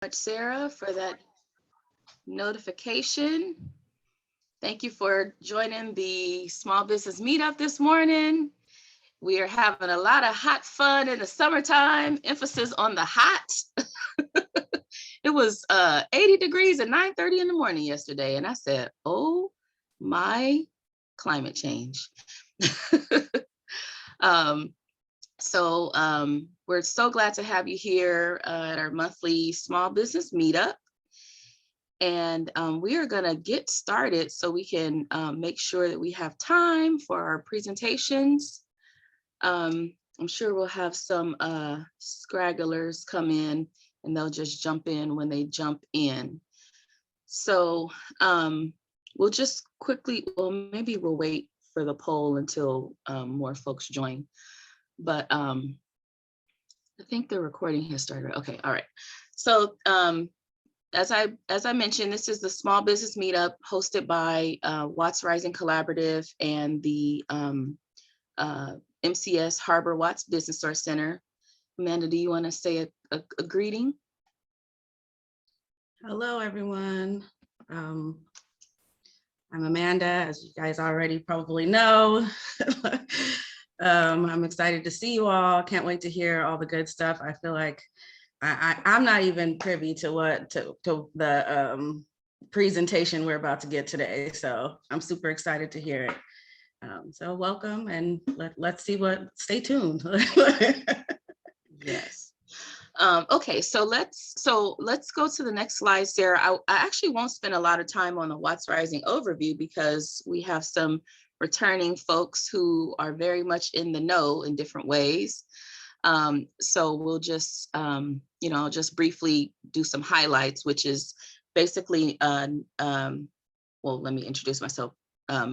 Much, Sarah, for that notification. Thank you for joining the Small Business Meetup this morning. We are having a lot of hot fun in the summertime, emphasis on the hot. It was 80 degrees at 9:30 in the morning yesterday, and I said, oh my climate change. We're so glad to have you here at our monthly Small Business Meetup. And we are going to get started so we can make sure that we have time for our presentations. I'm sure we'll have some scragglers come in and they'll just jump in when they jump in. So we'll just quickly, well, maybe we'll wait for the poll until more folks join. But I think the recording has started. Okay, all right. So as I mentioned, this is the Small Business Meetup hosted by Watts Rising Collaborative and the MCS Harbor Watts Business Source Center. Amanda, do you want to say a greeting? Hello, everyone. I'm Amanda, as you guys already probably know. I'm excited to see you all. Can't wait to hear all the good stuff. I feel like I'm not even privy to the presentation we're about to get today. So I'm super excited to hear it. So welcome, and let's see stay tuned. Yes. Okay, so let's go to the next slide, Sarah. I actually won't spend a lot of time on the Watts Rising overview because we have some returning folks who are very much in the know in different ways. So we'll just, just briefly do some highlights, which is basically, well, let me introduce myself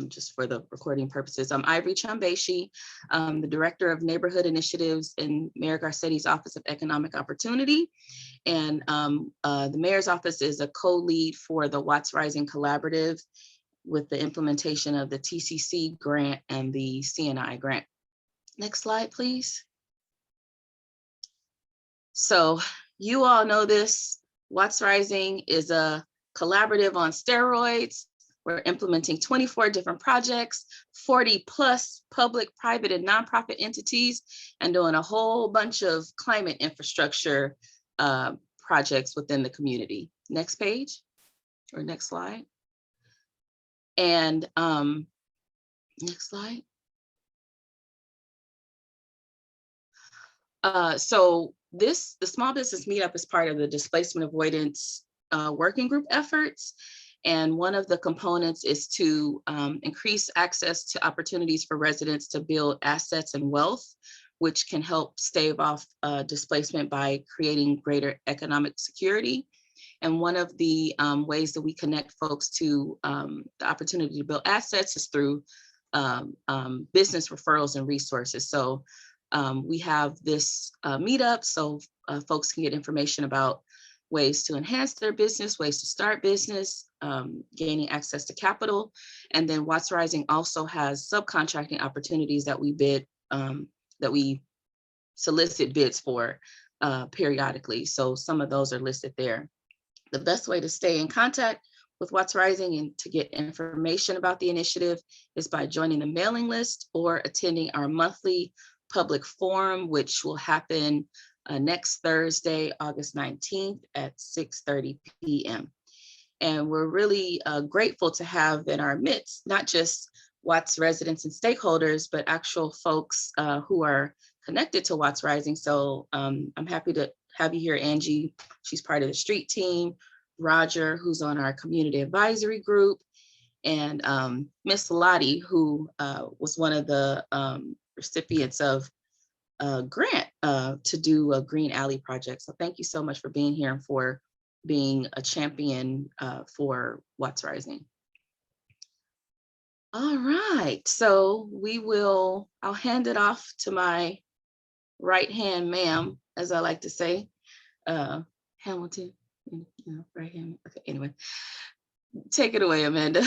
just for the recording purposes. I'm Ivory Chambeshi, the Director of Neighborhood Initiatives in Mayor Garcetti's Office of Economic Opportunity. And the Mayor's Office is a co-lead for the Watts Rising Collaborative with the implementation of the TCC grant and the CNI grant. Next slide, please. So you all know this, Watts Rising is a collaborative on steroids. We're implementing 24 different projects, 40 plus public, private, and nonprofit entities, and doing a whole bunch of climate infrastructure projects within the community. Next page, or next slide. And next slide. So the Small Business Meetup is part of the displacement avoidance working group efforts. And one of the components is to increase access to opportunities for residents to build assets and wealth, which can help stave off displacement by creating greater economic security. And one of the ways that we connect folks to the opportunity to build assets is through business referrals and resources. So we have this meetup so folks can get information about ways to enhance their business, ways to start business, gaining access to capital. And then Watts Rising also has subcontracting opportunities that we bid, that we solicit bids for periodically. So some of those are listed there. The best way to stay in contact with Watts Rising and to get information about the initiative is by joining the mailing list or attending our monthly public forum, which will happen next Thursday, August 19th at 6:30 p.m. And we're really grateful to have in our midst, not just Watts residents and stakeholders, but actual folks who are connected to Watts Rising. So I'm happy to have you here, Angie. She's part of the street team. Roger, who's on our community advisory group, and Miss Lottie, who was one of the recipients of a grant to do a Green Alley project. So thank you so much for being here and for being a champion for Watts Rising. All right, so I'll hand it off to my right hand ma'am, as I like to say, Hamilton, right hand, okay, anyway. Take it away, Amanda.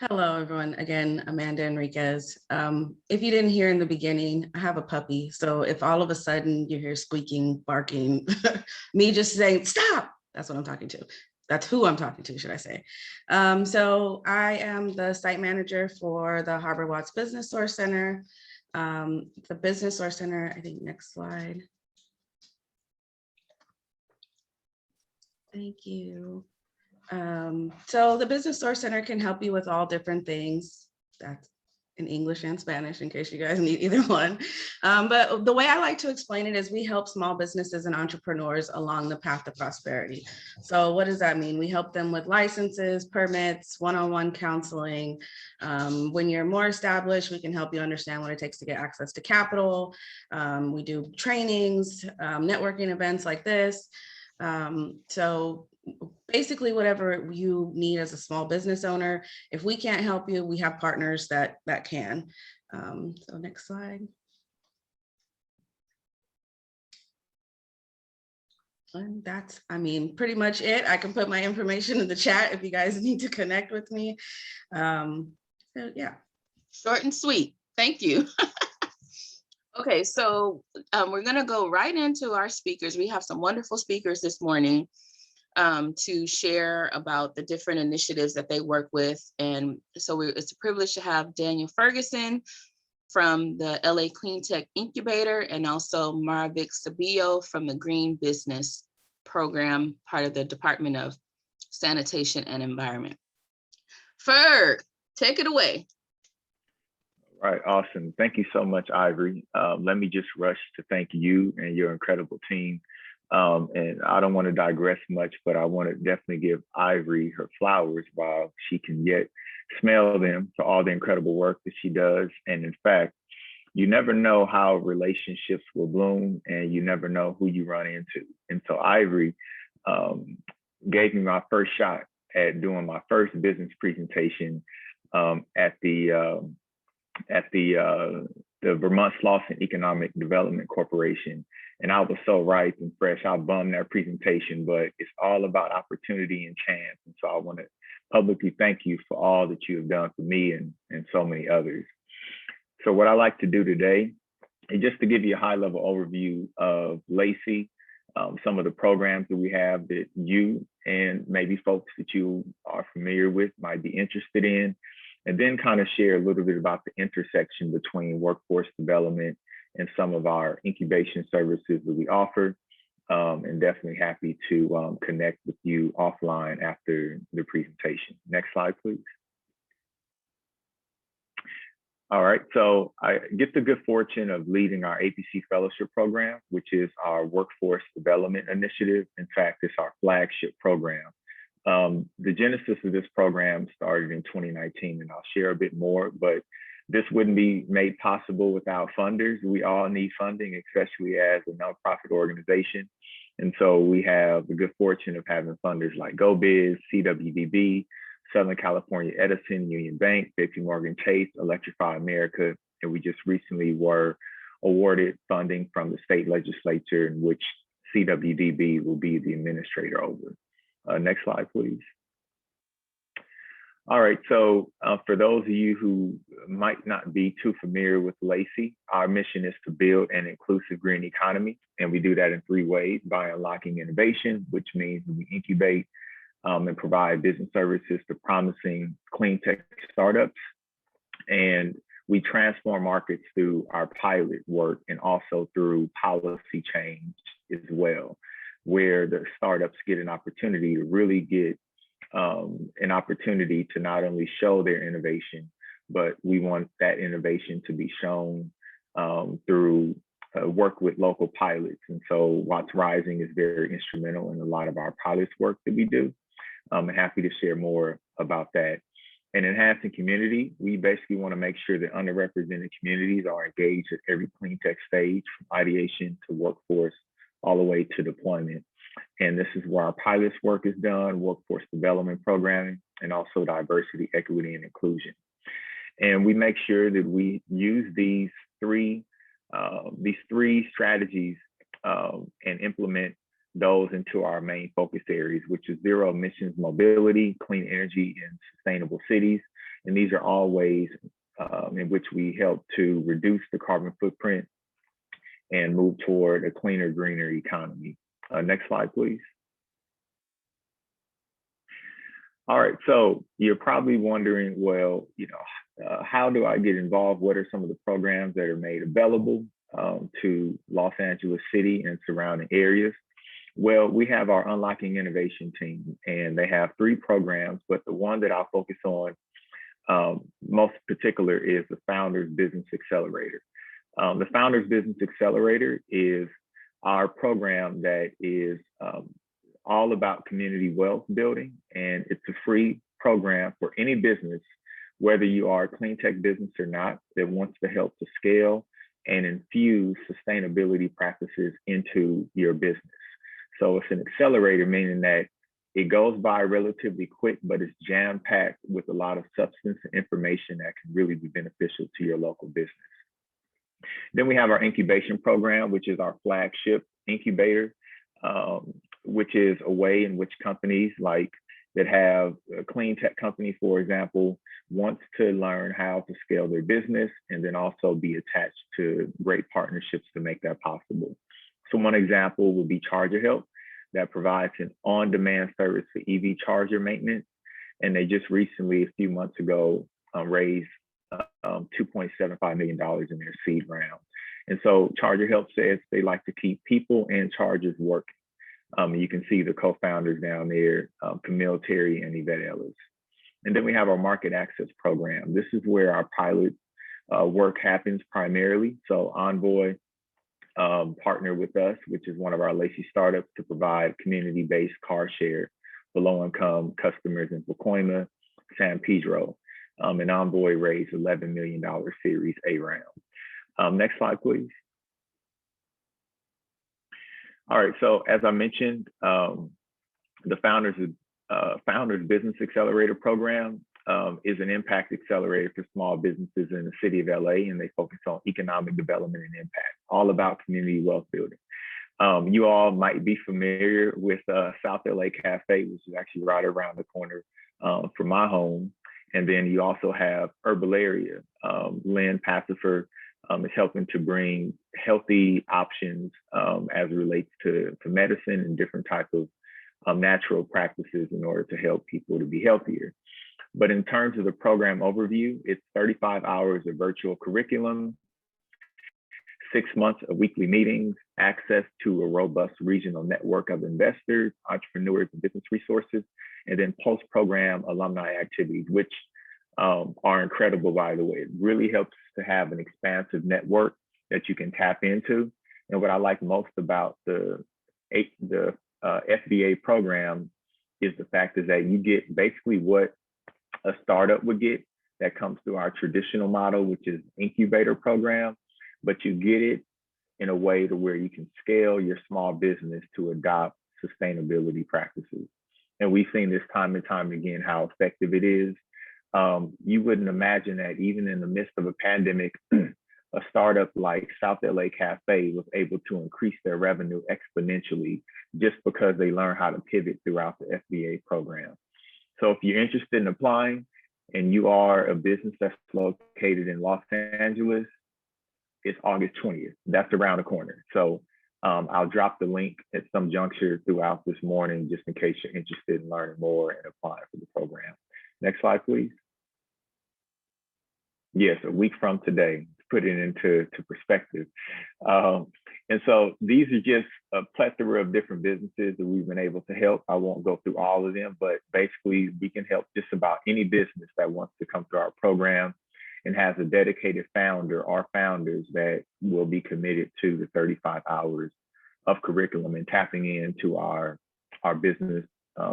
Hello, everyone. Again, Amanda Enriquez. If you didn't hear in the beginning, I have a puppy. So if all of a sudden you hear squeaking, barking, me just saying, stop, that's what I'm talking to. That's who I'm talking to, should I say. So I am the site manager for the Harbor Watts Business Source Center. The Business Source Center, I think next slide. Thank you. So the Business Source Center can help you with all different things. That's in English and Spanish, in case you guys need either one. But the way I like to explain it is we help small businesses and entrepreneurs along the path to prosperity. So what does that mean? We help them with licenses, permits, one-on-one counseling. When you're more established, we can help you understand what it takes to get access to capital. We do trainings, networking events like this. So basically whatever you need as a small business owner, if we can't help you, we have partners that can. So next slide. And that's, I mean, pretty much it. I can put my information in the chat if you guys need to connect with me. So yeah. Short and sweet. Thank you. Okay, so we're going to go right into our speakers. We have some wonderful speakers this morning to share about the different initiatives that they work with. And so it's a privilege to have Daniel Ferguson from the LA Clean Tech Incubator, and also Marivic Sabillo from the Green Business Program, part of the Department of Sanitation and Environment. Ferg, take it away. All right, awesome. Thank you so much, Ivory. Let me just rush to thank you and your incredible team. And I don't want to digress much, but I want to definitely give Ivory her flowers while she can yet smell them for all the incredible work that she does. And in fact, you never know how relationships will bloom, and you never know who you run into. And so Ivory gave me my first shot at doing my first business presentation at the Vermont Slauson Economic Development Corporation. And I was so ripe and fresh. I bummed that presentation, but it's all about opportunity and chance. And so I want to publicly thank you for all that you have done for me and so many others. So what I like to do today is just to give you a high level overview of Lacey, some of the programs that we have that you and maybe folks that you are familiar with might be interested in, and then kind of share a little bit about the intersection between workforce development and some of our incubation services that we offer. And definitely happy to connect with you offline after the presentation. Next slide, please. All right, so I get the good fortune of leading our Apc Fellowship Program, which is our workforce development initiative. In fact, it's our flagship program. The genesis of this program started in 2019, and I'll share a bit more, but this wouldn't be made possible without funders. We all need funding, especially as a nonprofit organization. And so we have the good fortune of having funders like GoBiz, CWDB, Southern California Edison, Union Bank, JP Morgan Chase, Electrify America, and we just recently were awarded funding from the state legislature, in which CWDB will be the administrator over. Next slide, please. All right, so for those of you who might not be too familiar with Lacey, our mission is to build an inclusive green economy, and we do that in 3 ways: by unlocking innovation, which means we incubate and provide business services to promising clean tech startups, and we transform markets through our pilot work and also through policy change as well, where the startups get an opportunity to really get an opportunity to not only show their innovation, but we want that innovation to be shown through work with local pilots. And so Watts Rising is very instrumental in a lot of our pilots work that we do. I'm happy to share more about that. And enhancing community, we basically want to make sure that underrepresented communities are engaged at every clean tech stage, from ideation to workforce, all the way to deployment. And this is where our pilots work is done: workforce development programming, and also diversity, equity, and inclusion. And we make sure that we use these three strategies and implement those into our main focus areas, which is zero emissions mobility, clean energy, and sustainable cities. And these are all ways in which we help to reduce the carbon footprint and move toward a cleaner, greener economy. Next slide, please. All right, so you're probably wondering, well, how do I get involved? What are some of the programs that are made available to Los Angeles City and surrounding areas? Well, we have our Unlocking Innovation team, and they have 3 programs, but the one that I'll focus on most particular is the Founders Business Accelerator. The Founders Business Accelerator is our program that is all about community wealth building, and it's a free program for any business, whether you are a clean tech business or not, that wants to help to scale and infuse sustainability practices into your business. So it's an accelerator, meaning that it goes by relatively quick, but it's jam-packed with a lot of substance and information that can really be beneficial to your local business. Then we have our Incubation Program, which is our flagship incubator, which is a way in which companies that have a clean tech company, for example, wants to learn how to scale their business and then also be attached to great partnerships to make that possible. So one example would be Charger Help, that provides an on-demand service for EV charger maintenance. And they just recently, a few months ago, raised $2.75 million in their seed round. And so Charger Help says they like to keep people and chargers working. You can see the co-founders down there, Camille Terry and Yvette Ellis. And then we have our Market Access Program. This is where our pilot work happens primarily. So Envoy partnered with us, which is one of our Lacey startups, to provide community-based car share for low-income customers in Pacoima, San Pedro. And Envoy raised $11 million Series A round. Next slide, please. All right, so as I mentioned, the Founders Business Accelerator Program is an impact accelerator for small businesses in the city of LA, and they focus on economic development and impact, all about community wealth building. You all might be familiar with South LA Cafe, which is actually right around the corner from my home. And then you also have Herbalaria. Lynn Pacifer is helping to bring healthy options as it relates to medicine and different types of natural practices in order to help people to be healthier. But in terms of the program overview, it's 35 hours of virtual curriculum, 6 months of weekly meetings, access to a robust regional network of investors, entrepreneurs, and business resources, and then post-program alumni activities, which are incredible, by the way. It really helps to have an expansive network that you can tap into. And what I like most about the FBA program is the fact is that you get basically what a startup would get that comes through our traditional model, which is incubator program, but you get it in a way to where you can scale your small business to adopt sustainability practices. And we've seen this time and time again how effective it is. You wouldn't imagine that even in the midst of a pandemic, a startup like South LA Cafe was able to increase their revenue exponentially just because they learned how to pivot throughout the FBA program. So if you're interested in applying and you are a business that's located in Los Angeles, it's August 20th. That's around the corner. So I'll drop the link at some juncture throughout this morning, just in case you're interested in learning more and applying for the program. Next slide, please. Yes, a week from today, to put it into perspective. And so these are just a plethora of different businesses that we've been able to help. I won't go through all of them, but basically we can help just about any business that wants to come through our program and has a dedicated founder or founders that will be committed to the 35 hours of curriculum and tapping into our business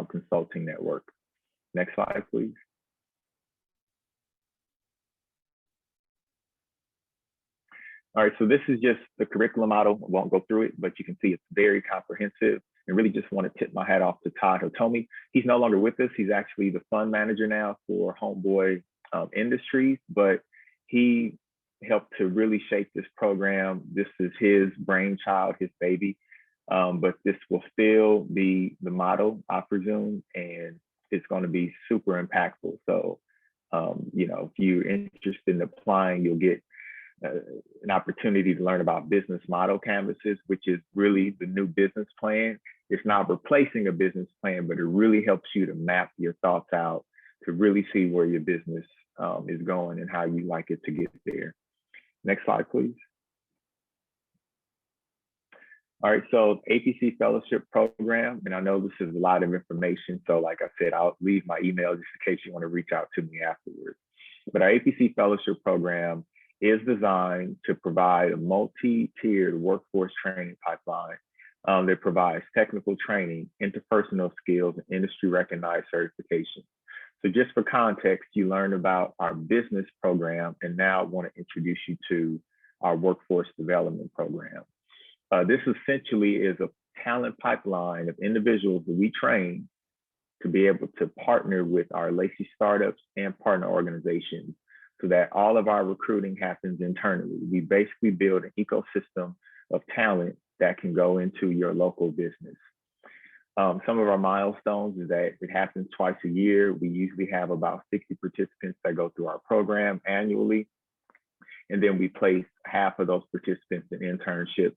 consulting network. Next slide, please. All right, so this is just the curriculum model. I won't go through it, but you can see it's very comprehensive. And really just want to tip my hat off to Todd Hitomi. He's no longer with us. He's actually the fund manager now for Homeboy Industries, but he helped to really shape this program. This is his brainchild, his baby, but this will still be the model, I presume, and it's going to be super impactful. So You know, if you're interested in applying, you'll get an opportunity to learn about business model canvases, which is really the new business plan. It's not replacing a business plan, but it really helps you to map your thoughts out to really see where your business is going and how you like it to get there. Next slide, please. All right, so Apc Fellowship Program, and I know this is a lot of information, so like I said, I'll leave my email just in case you want to reach out to me afterwards. But our Apc Fellowship Program is designed to provide a multi-tiered workforce training pipeline that provides technical training, interpersonal skills, and industry-recognized certification. So just for context, you learn about our business program, and now I want to introduce you to our workforce development program. This essentially is a talent pipeline of individuals that we train to be able to partner with our Lacey startups and partner organizations so that all of our recruiting happens internally. We basically build an ecosystem of talent that can go into your local business. Some of our milestones is that it happens twice a year. We usually have about 60 participants that go through our program annually. And then we place half of those participants in internships.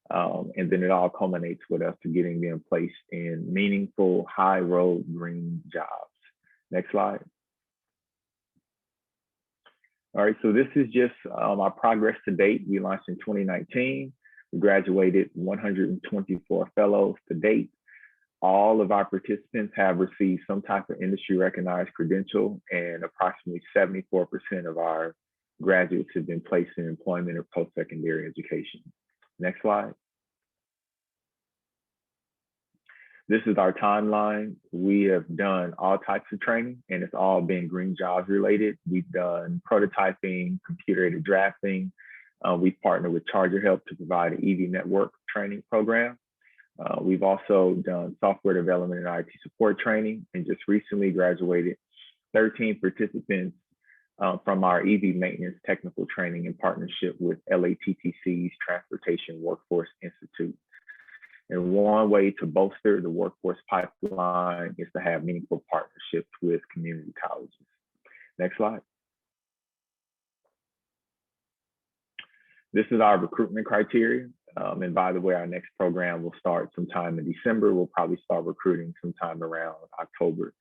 And then it all culminates with us to getting them placed in meaningful, high road green jobs. Next slide. All right, so this is just our progress to date. We launched in 2019. We graduated 124 fellows to date. All of our participants have received some type of industry recognized credential, and approximately 74% of our graduates have been placed in employment or post-secondary education. Next slide. This is our timeline. We have done all types of training, and it's all been green jobs related. We've done prototyping, computer-aided drafting. We've partnered with Charger Help to provide an EV network training program. We've also done software development and IT support training, and just recently graduated 13 participants from our EV maintenance technical training in partnership with LATTC's Transportation Workforce Institute. And one way to bolster the workforce pipeline is to have meaningful partnerships with community colleges. Next slide. This is our recruitment criteria. And by the way, our next program will start sometime in December. We'll probably start recruiting sometime around October.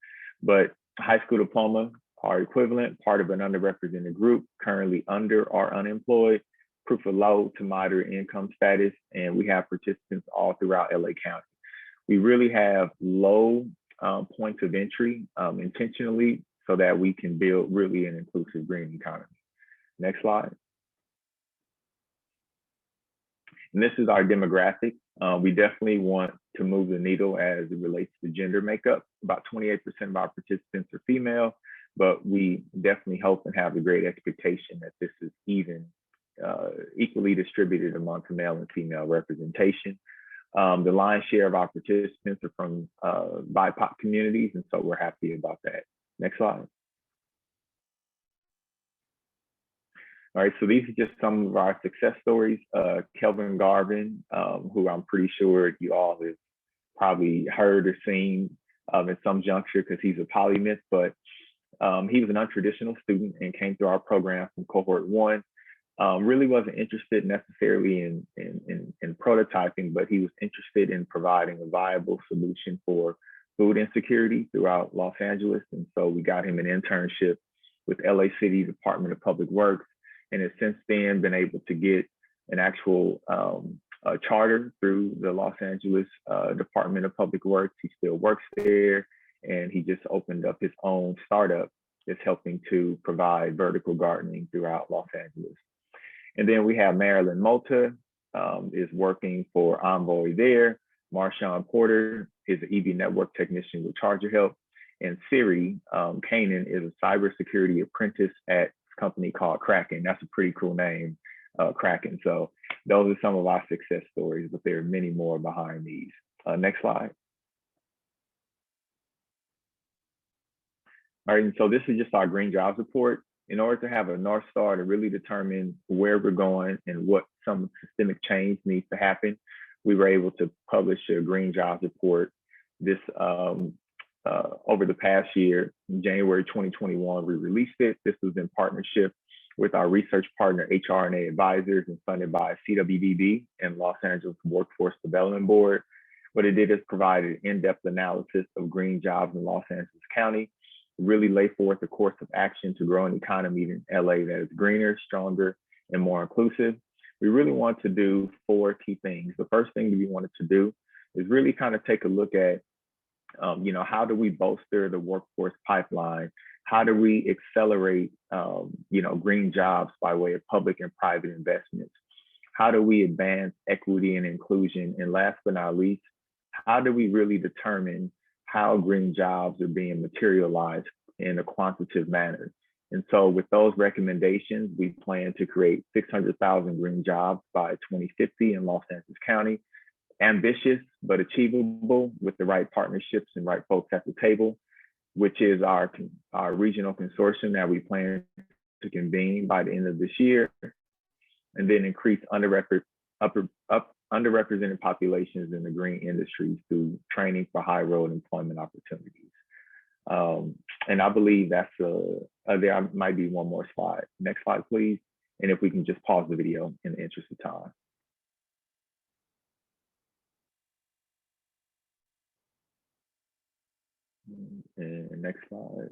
But high school diploma or equivalent, part of an underrepresented group, currently under or unemployed, proof of low to moderate income status, and we have participants all throughout LA County. We really have low points of entry intentionally so that we can build really an inclusive green economy. Next slide. And this is our demographic. We definitely want to move the needle as it relates to gender makeup. About 28% of our participants are female, but we definitely hope and have the great expectation that this is equally distributed amongst male and female representation. The lion's share of our participants are from BIPOC communities, and so we're happy about that. Next slide. All right, so these are just some of our success stories. Kelvin Garvin, who I'm pretty sure you all have probably heard or seen at some juncture because he's a polymath, but he was an untraditional student and came through our program from cohort 1. Really wasn't interested necessarily in prototyping, but he was interested in providing a viable solution for food insecurity throughout Los Angeles. And so we got him an internship with LA City Department of Public Works, and has since then been able to get an actual charter through the Los Angeles Department of Public Works. He still works there, and he just opened up his own startup that's helping to provide vertical gardening throughout Los Angeles. And then we have Marilyn Mota, is working for Envoy there. Marshawn Porter is an EV network technician with Charger Help. And Siri Kanan is a cybersecurity apprentice at a company called Kraken. That's a pretty cool name, Kraken. So those are some of our success stories, but there are many more behind these. Next slide. All right, and so this is just our Green Jobs Report. In order to have a North Star to really determine where we're going and what some systemic change needs to happen, we were able to publish a Green Jobs Report this over the past year. In January 2021, we released it. This was in partnership with our research partner, HRNA Advisors, and funded by CWDB and Los Angeles Workforce Development Board. What it did is provided in-depth analysis of green jobs in Los Angeles County, really lay forth a course of action to grow an economy in LA that is greener, stronger, and more inclusive. We really want to do 4 key things. The first thing that we wanted to do is really kind of take a look at, how do we bolster the workforce pipeline? How do we accelerate, green jobs by way of public and private investments? How do we advance equity and inclusion? And last but not least, how do we really determine how green jobs are being materialized in a quantitative manner? And so with those recommendations, we plan to create 600,000 green jobs by 2050 in Los Angeles County. Ambitious, but achievable with the right partnerships and right folks at the table, which is our regional consortium that we plan to convene by the end of this year, and then increase underrepresented populations in the green industries through training for high road employment opportunities. And I believe that's there might be one more slide. Next slide, please. And if we can just pause the video in the interest of time. And next slide.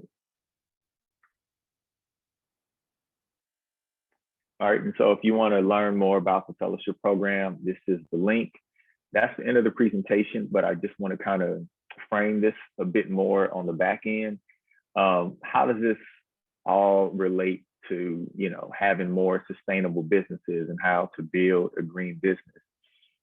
All right, and so if you want to learn more about the fellowship program, this is the link. That's the end of the presentation, but I just want to kind of frame this a bit more on the back end. How does this all relate to, having more sustainable businesses and how to build a green business?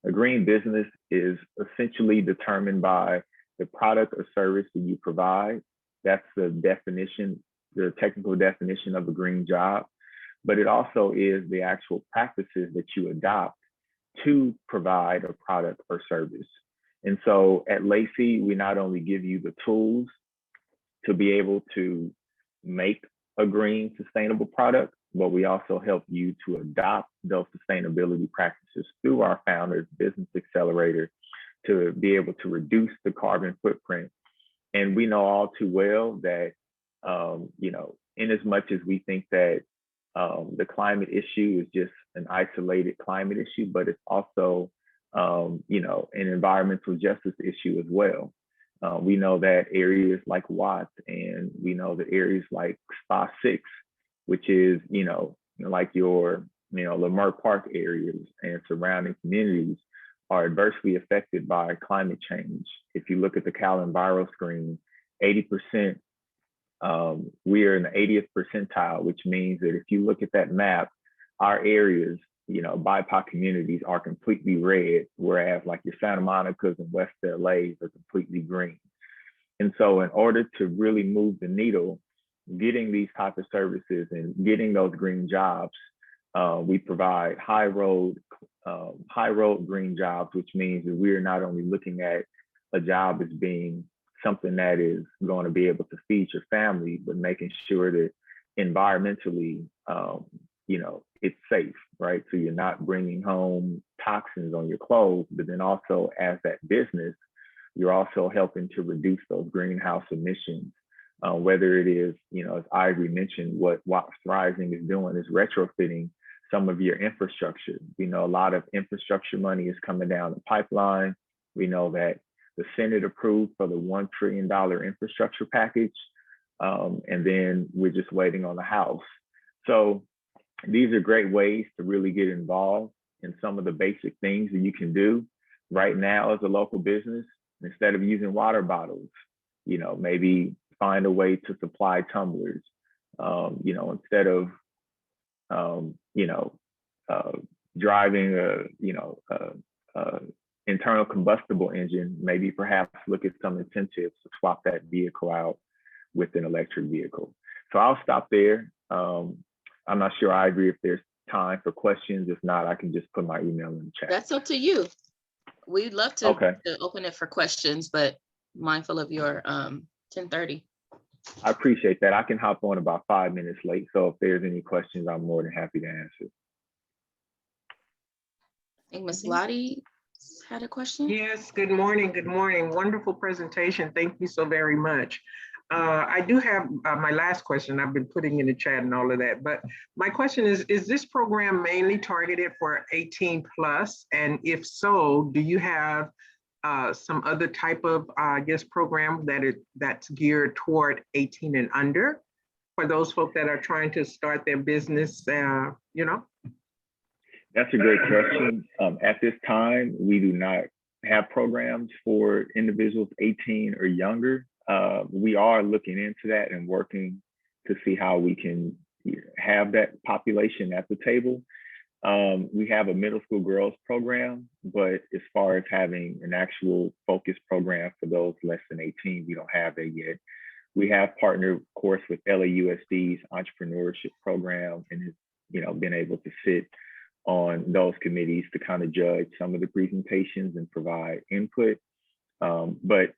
A green business is essentially determined by the product or service that you provide. That's the definition, the technical definition of a green job, but it also is the actual practices that you adopt to provide a product or service. And so at Lacey, we not only give you the tools to be able to make a green sustainable product, but we also help you to adopt those sustainability practices through our founders business accelerator to be able to reduce the carbon footprint. And we know all too well that, in as much as we think that the climate issue is just an isolated climate issue, but it's also, an environmental justice issue as well. We know that areas like Watts, and we know that areas like Spa 6, which is, like your, Lamar Park areas and surrounding communities, are adversely affected by climate change. If you look at the Cal Enviro screen, 80%, we are in the 80th percentile, which means that if you look at that map, our areas, BIPOC communities are completely red, whereas like your Santa Monica's and West LA's are completely green. And so in order to really move the needle, getting these type of services and getting those green jobs, we provide high road green jobs, which means that we are not only looking at a job as being something that is going to be able to feed your family, but making sure that environmentally, it's safe, right? So you're not bringing home toxins on your clothes, but then also as that business, you're also helping to reduce those greenhouse emissions. Whether it is, as Ivory mentioned, what Watts Rising is doing is retrofitting some of your infrastructure. We know a lot of infrastructure money is coming down the pipeline. We know that the Senate approved for the $1 trillion infrastructure package, and then we're just waiting on the House. So these are great ways to really get involved in some of the basic things that you can do right now as a local business. Instead of using water bottles, maybe find a way to supply tumblers. Instead of driving a internal combustible engine, maybe perhaps look at some incentives to swap that vehicle out with an electric vehicle. So I'll stop there. I'm not sure, I agree, if there's time for questions. If not, I can just put my email in the chat. That's up to you. We'd love to, to open it for questions, but mindful of your 10:30. I appreciate that. I can hop on about 5 minutes late. So if there's any questions, I'm more than happy to answer. I think Ms. Lottie had a question? Yes, good morning. Good morning. Wonderful presentation. Thank you so very much. I do have my last question I've been putting in the chat and all of that, but my question is this program mainly targeted for 18 plus? And if so, do you have some other type of, I guess, program that's geared toward 18 and under for those folks that are trying to start their business, you know? That's a great question. At this time, we do not have programs for individuals 18 or younger. We are looking into that and working to see how we can have that population at the table. We have a middle school girls program, but as far as having an actual focus program for those less than 18, we don't have that yet. We have partnered, of course, with LAUSD's entrepreneurship program and has, been able to sit on those committees to kind of judge some of the presentations and provide input. But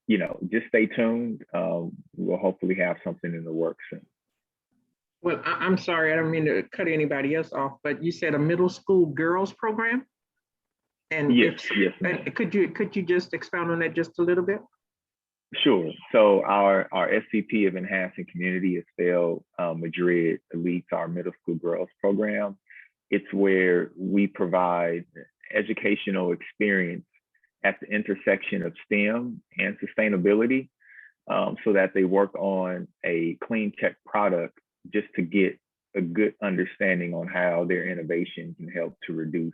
just stay tuned. We'll hopefully have something in the works soon. Well, I'm sorry, I don't mean to cut anybody else off, but you said a middle school girls program? And yes, ma'am. Could you just expound on that just a little bit? Sure. So our SVP of Enhancing Community, Estelle Madrid, leads our middle school girls program. It's where we provide educational experience at the intersection of STEM and sustainability, so that they work on a clean tech product just to get a good understanding on how their innovation can help to reduce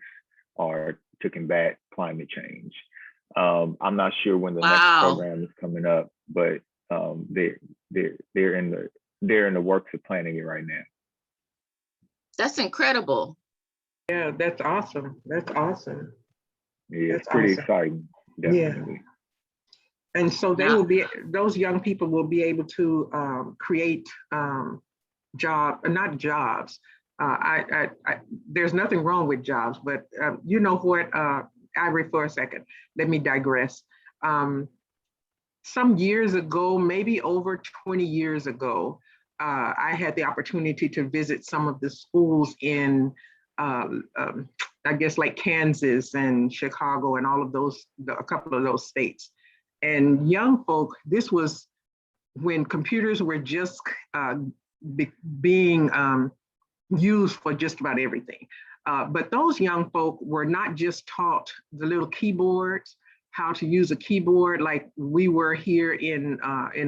or to combat climate change. I'm not sure when the next program is coming up, but they're in the works of planning it right now. That's incredible. Yeah, that's awesome. That's awesome. Yeah, that's it's pretty awesome. exciting, definitely. Yeah. And so they will be, those young people will be able to create not jobs. There's nothing wrong with jobs, but you know what, Ivory, for a second, let me digress. Some years ago, maybe over 20 years ago, I had the opportunity to visit some of the schools in, I guess, like Kansas and Chicago and all of those, a couple of those states. And young folk, this was when computers were just being used for just about everything. But those young folk were not just taught the little keyboards, how to use a keyboard like we were here in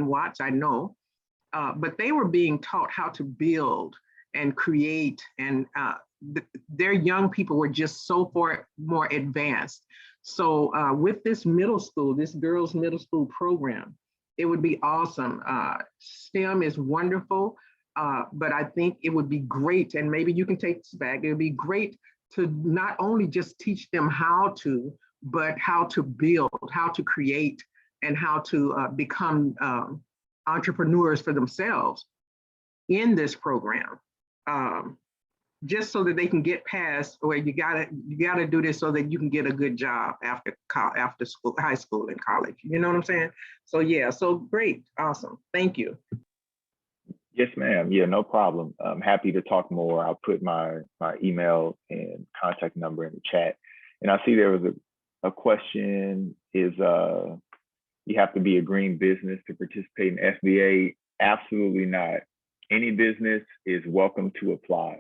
Watts, I know, but they were being taught how to build and create, and their young people were just so far more advanced. So with this middle school, this girls middle school program, it would be awesome. STEM is wonderful. But I think it would be great, and maybe you can take this back, it would be great to not only just teach them how to, but how to build, how to create, and how to become entrepreneurs for themselves in this program. Just so that they can get past, or you gotta do this so that you can get a good job after school, high school and college. You know what I'm saying? So yeah, so great, awesome, thank you. Yes, ma'am. Yeah, no problem. I'm happy to talk more. I'll put my email and contact number in the chat. And I see there was a question, is you have to be a green business to participate in SBA? Absolutely not. Any business is welcome to apply.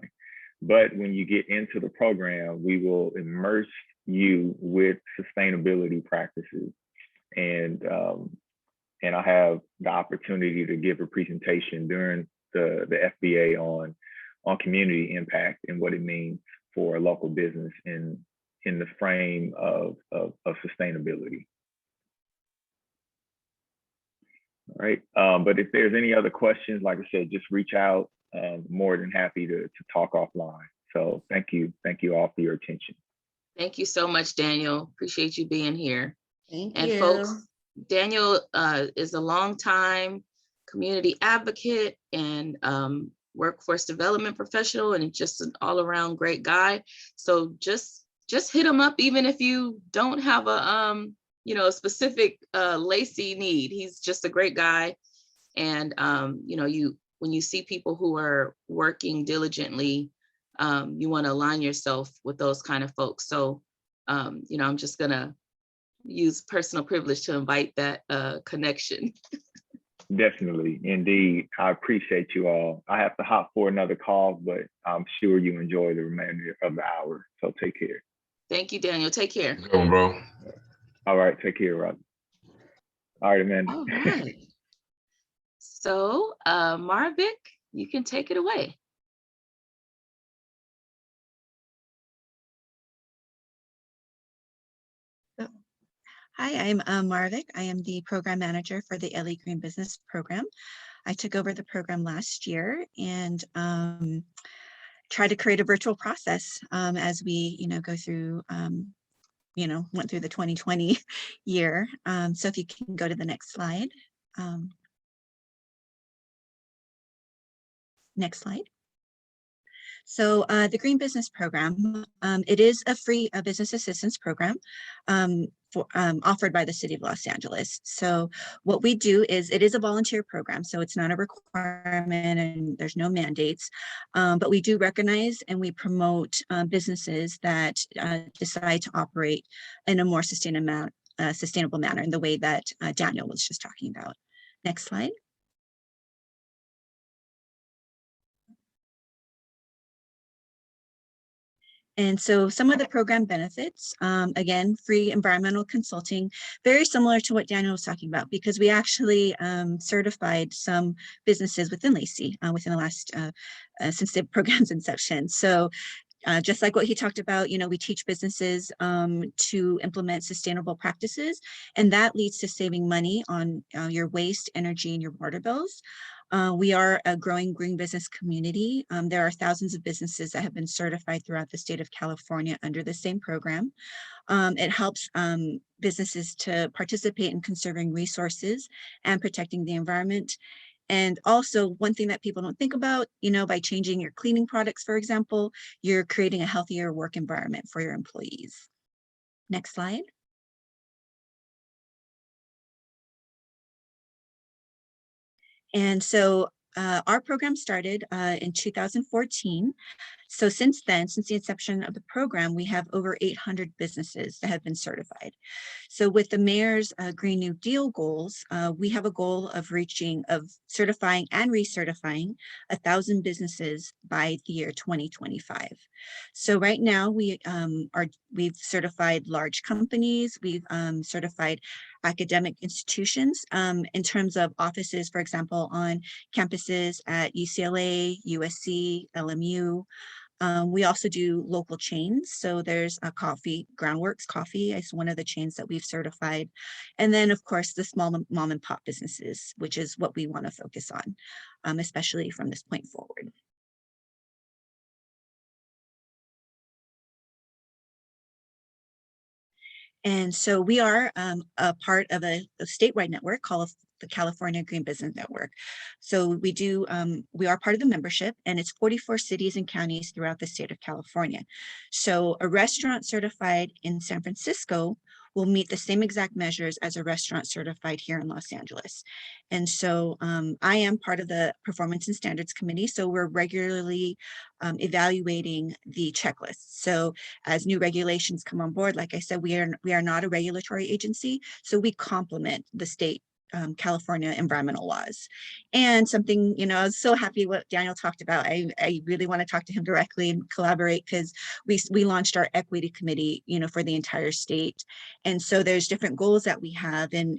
But when you get into the program, we will immerse you with sustainability practices. And I have the opportunity to give a presentation during the FBA on community impact and what it means for a local business in the frame of sustainability. All right, but if there's any other questions, like I said, just reach out. More than happy to talk offline. So thank you all for your attention. Thank you so much, Daniel. Appreciate you being here. Thank you. And folks, Daniel is a longtime community advocate and workforce development professional, and just an all-around great guy. So just hit him up, even if you don't have a a specific Lacey need. He's just a great guy, and when you see people who are working diligently, you want to align yourself with those kind of folks. So I'm just gonna use personal privilege to invite that connection. Definitely, indeed. I appreciate you all. I have to hop for another call, but I'm sure you enjoy the remainder of the hour. So take care. Thank you, Daniel. Take care. Good one, bro. All right, take care, Rob. All right, Amanda. All right. So, Marivic, you can take it away. Hi, I'm Marivic. I am the program manager for the LA Green Business Program. I took over the program last year and tried to create a virtual process as we, go through, went through the 2020 year. So if you can go to the next slide. Next slide. So the Green Business Program, it is a free business assistance program offered by the City of Los Angeles. So what we do is, it is a volunteer program, so it's not a requirement and there's no mandates, but we do recognize and we promote businesses that decide to operate in a more sustainable manner in the way that Daniel was just talking about. Next slide. And so some of the program benefits, again, free environmental consulting, very similar to what Daniel was talking about, because we actually certified some businesses within Lacey within the last, since the program's inception. So just like what he talked about, we teach businesses to implement sustainable practices, and that leads to saving money on your waste, energy, and your water bills. We are a growing green business community. There are thousands of businesses that have been certified throughout the state of California under the same program. It helps businesses to participate in conserving resources and protecting the environment. And also, one thing that people don't think about, by changing your cleaning products, for example, you're creating a healthier work environment for your employees. Next slide. And so our program started in 2014. So since then, since the inception of the program, we have over 800 businesses that have been certified. So with the mayor's Green New Deal goals, we have a goal of certifying and recertifying 1,000 businesses by the year 2025. So right now we've certified large companies, we've certified academic institutions in terms of offices, for example, on campuses at UCLA, USC, LMU. We also do local chains. So there's a Groundworks Coffee is one of the chains that we've certified. And then of course, the small mom and pop businesses, which is what we want to focus on, especially from this point forward. And so we are a part of a statewide network called the California Green Business Network. So we are part of the membership, and it's 44 cities and counties throughout the state of California. So a restaurant certified in San Francisco will meet the same exact measures as a restaurant certified here in Los Angeles. And so I am part of the Performance and Standards Committee. So we're regularly evaluating the checklists. So as new regulations come on board, like I said, we are not a regulatory agency, so we complement the state California environmental laws. And something, I was so happy what Daniel talked about. I really want to talk to him directly and collaborate, because we launched our equity committee, for the entire state. And so there's different goals that we have, and,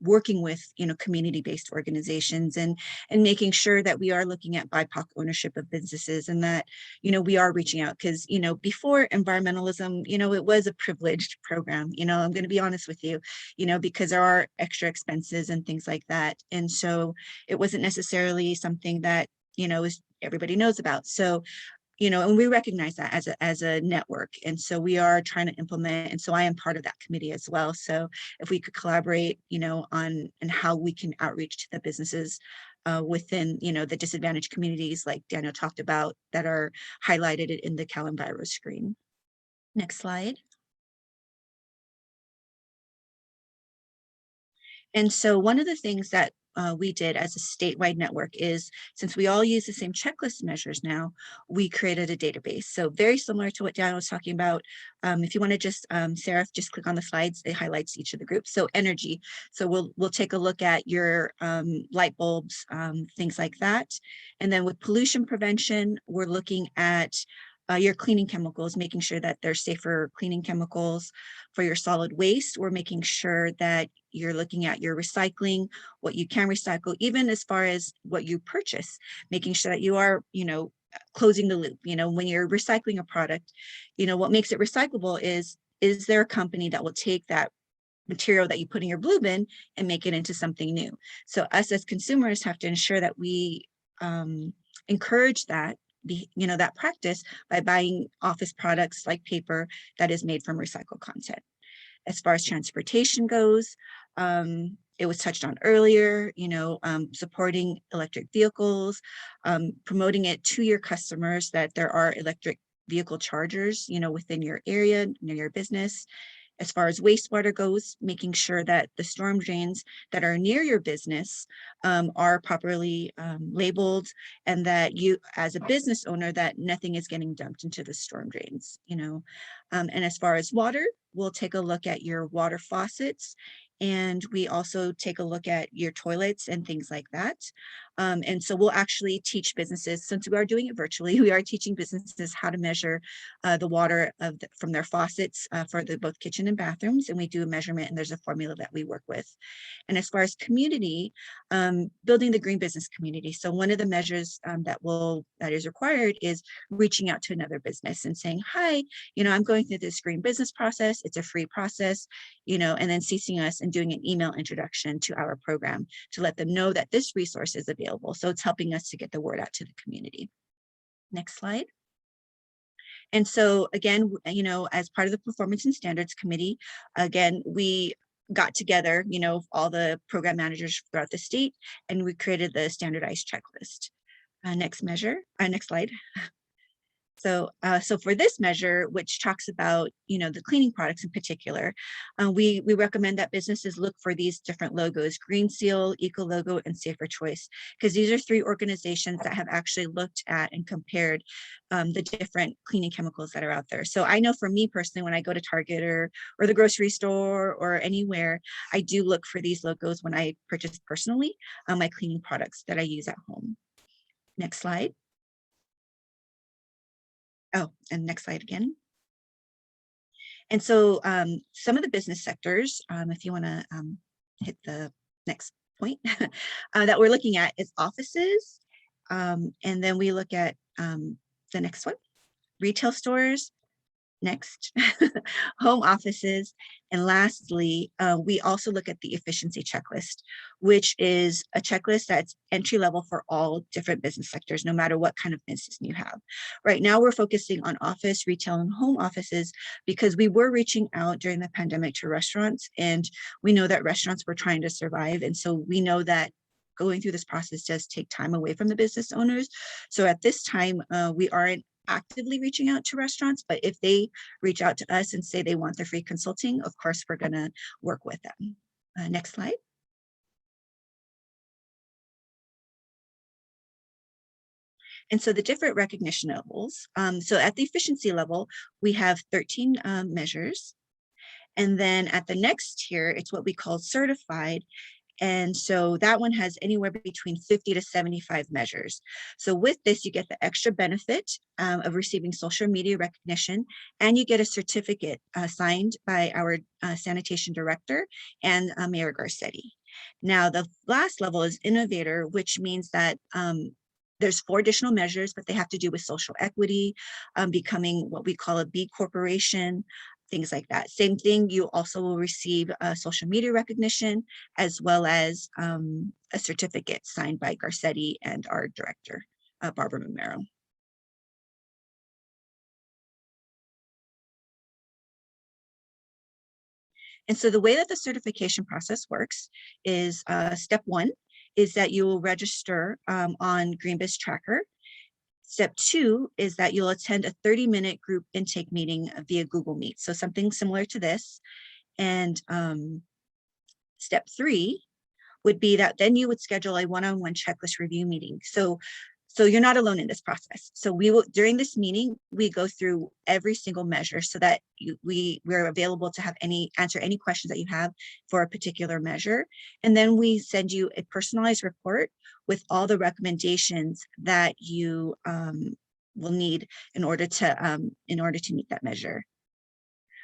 working with, community-based organizations and making sure that we are looking at BIPOC ownership of businesses, and that, we are reaching out, because, before environmentalism, it was a privileged program. I'm going to be honest with you, because there are extra expenses and things like that. And so it wasn't necessarily something that, everybody knows about. So, and we recognize that as a network. And so we are trying to implement, and so I am part of that committee as well. So if we could collaborate, on how we can outreach to the businesses within, the disadvantaged communities like Daniel talked about, that are highlighted in the CalEnviro screen. Next slide. And so one of the things that we did as a statewide network is, since we all use the same checklist measures now, we created a database. So very similar to what Diana was talking about. If you want to just, Sarah, just click on the slides, it highlights each of the groups. So energy. So we'll take a look at your light bulbs, things like that. And then with pollution prevention, we're looking at your cleaning chemicals, making sure that they're safer cleaning chemicals. For your solid waste, we're making sure that you're looking at your recycling, what you can recycle, even as far as what you purchase, making sure that you are, closing the loop. When you're recycling a product, what makes it recyclable is there a company that will take that material that you put in your blue bin and make it into something new? So us as consumers have to ensure that we encourage that that practice by buying office products like paper that is made from recycled content. As far as transportation goes, it was touched on earlier, supporting electric vehicles, promoting it to your customers that there are electric vehicle chargers, within your area, near your business. As far as wastewater goes, making sure that the storm drains that are near your business are properly labeled, and that you, as a business owner, that nothing is getting dumped into the storm drains, And as far as water, we'll take a look at your water faucets, and we also take a look at your toilets and things like that. And so we'll actually teach businesses, since we are doing it virtually, we are teaching businesses how to measure the water from their faucets for both kitchen and bathrooms. And we do a measurement, and there's a formula that we work with. And as far as community, building the green business community. So one of the measures that is required is reaching out to another business and saying, hi, I'm going through this green business process. It's a free process, and then CCing us and doing an email introduction to our program to let them know that this resource is available. So it's helping us to get the word out to the community. Next slide. And so again, as part of the Performance and Standards Committee, again, we got together, all the program managers throughout the state, and we created the standardized checklist. Next slide. So for this measure, which talks about, the cleaning products in particular, we recommend that businesses look for these different logos: Green Seal, Eco Logo, and Safer Choice, because these are 3 organizations that have actually looked at and compared the different cleaning chemicals that are out there. So I know for me personally, when I go to Target or the grocery store or anywhere, I do look for these logos when I purchase personally my cleaning products that I use at home. Next slide. Oh, and next slide again. And so some of the business sectors, if you want to hit the next point that we're looking at, is offices. And then we look at the next one, retail stores. Next, home offices. And lastly, we also look at the efficiency checklist, which is a checklist that's entry level for all different business sectors, no matter what kind of business you have. Right now, we're focusing on office, retail, and home offices because we were reaching out during the pandemic to restaurants, and we know that restaurants were trying to survive. And so we know that going through this process does take time away from the business owners. So at this time, we aren't actively reaching out to restaurants, but if they reach out to us and say they want their free consulting, of course, we're going to work with them. Next slide. And so the different recognition levels. So at the efficiency level, we have 13 measures. And then at the next tier, it's what we call certified. And so that one has anywhere between 50 to 75 measures. So with this, you get the extra benefit of receiving social media recognition, and you get a certificate signed by our sanitation director and Mayor Garcetti. Now, the last level is Innovator, which means that there's 4 additional measures, but they have to do with social equity, becoming what we call a B Corporation, things like that. Same thing, you also will receive social media recognition, as well as a certificate signed by Garcetti and our director, Barbara Romero. And so the way that the certification process works is step 1 is that you will register on GreenBiz Tracker. Step 2 is that you'll attend a 30-minute group intake meeting via Google Meet. So something similar to this. And step 3 would be that then you would schedule a one-on-one checklist review meeting. So you're not alone in this process. So we will, during this meeting, we go through every single measure so that we're available to have answer any questions that you have for a particular measure. And then we send you a personalized report with all the recommendations that you will need in order to meet that measure.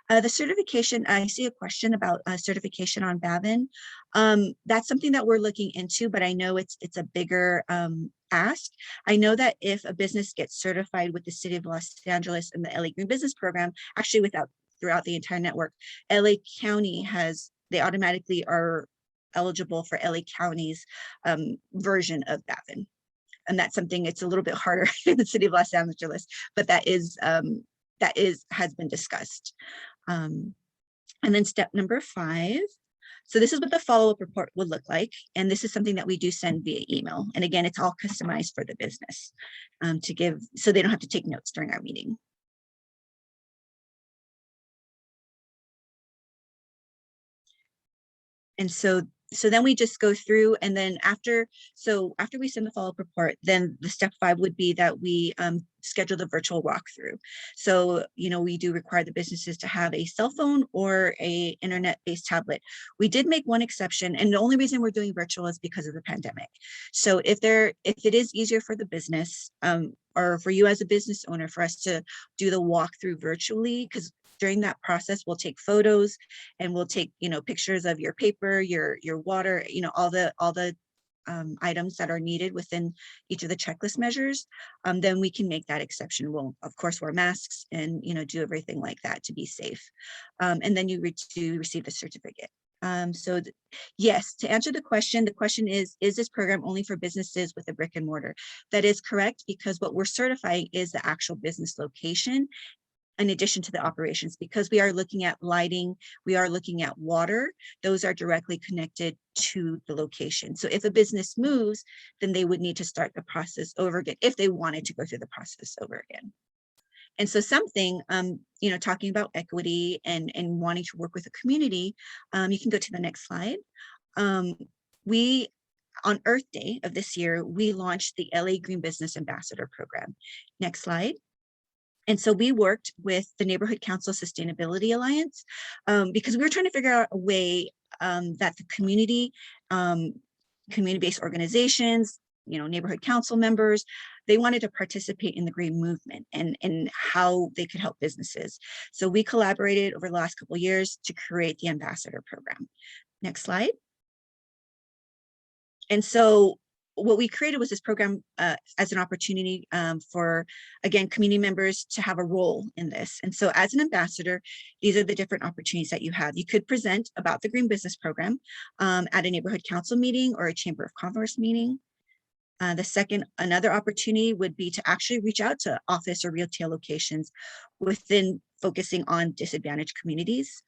The certification, I see a question about certification on BaBN. That's something that we're looking into, but I know it's a bigger ask. I know that if a business gets certified with the City of Los Angeles and the LA Green Business Program, actually throughout the entire network, LA County they automatically are eligible for LA County's version of BaBN. And that's something, it's a little bit harder in the City of Los Angeles, but that has been discussed. And then step number 5. So this is what the follow-up report would look like. And this is something that we do send via email. And again, it's all customized for the business so they don't have to take notes during our meeting. And so then we just go through, and then after we send the follow-up report, then the step 5 would be that we schedule the virtual walkthrough. So, we do require the businesses to have a cell phone or a internet-based tablet. We did make one exception, and the only reason we're doing virtual is because of the pandemic. So if it is easier for the business or for you as a business owner for us to do the walkthrough virtually, because during that process, we'll take photos and we'll take, pictures of your paper, your water, all the items that are needed within each of the checklist measures, then we can make that exception. We'll, of course, wear masks and, do everything like that to be safe. And then you do receive the certificate. Yes, to answer the question is this program only for businesses with a brick and mortar? That is correct, because what we're certifying is the actual business location, in addition to the operations, because we are looking at lighting, we are looking at water, those are directly connected to the location. So if a business moves, then they would need to start the process over again if they wanted to go through the process over again. And so something, talking about equity and wanting to work with a community, you can go to the next slide. On Earth Day of this year, we launched the LA Green Business Ambassador Program. Next slide. And so we worked with the Neighborhood Council Sustainability Alliance because we were trying to figure out a way that the community-based organizations, neighborhood council members, they wanted to participate in the green movement and how they could help businesses. So we collaborated over the last couple of years to create the ambassador program. Next slide. And so what we created was this program as an opportunity for, again, community members to have a role in this. And so as an ambassador, these are the different opportunities that you have. You could present about the Green Business Program at a neighborhood council meeting or a Chamber of Commerce meeting. Another opportunity would be to actually reach out to office or retail locations within focusing on disadvantaged communities.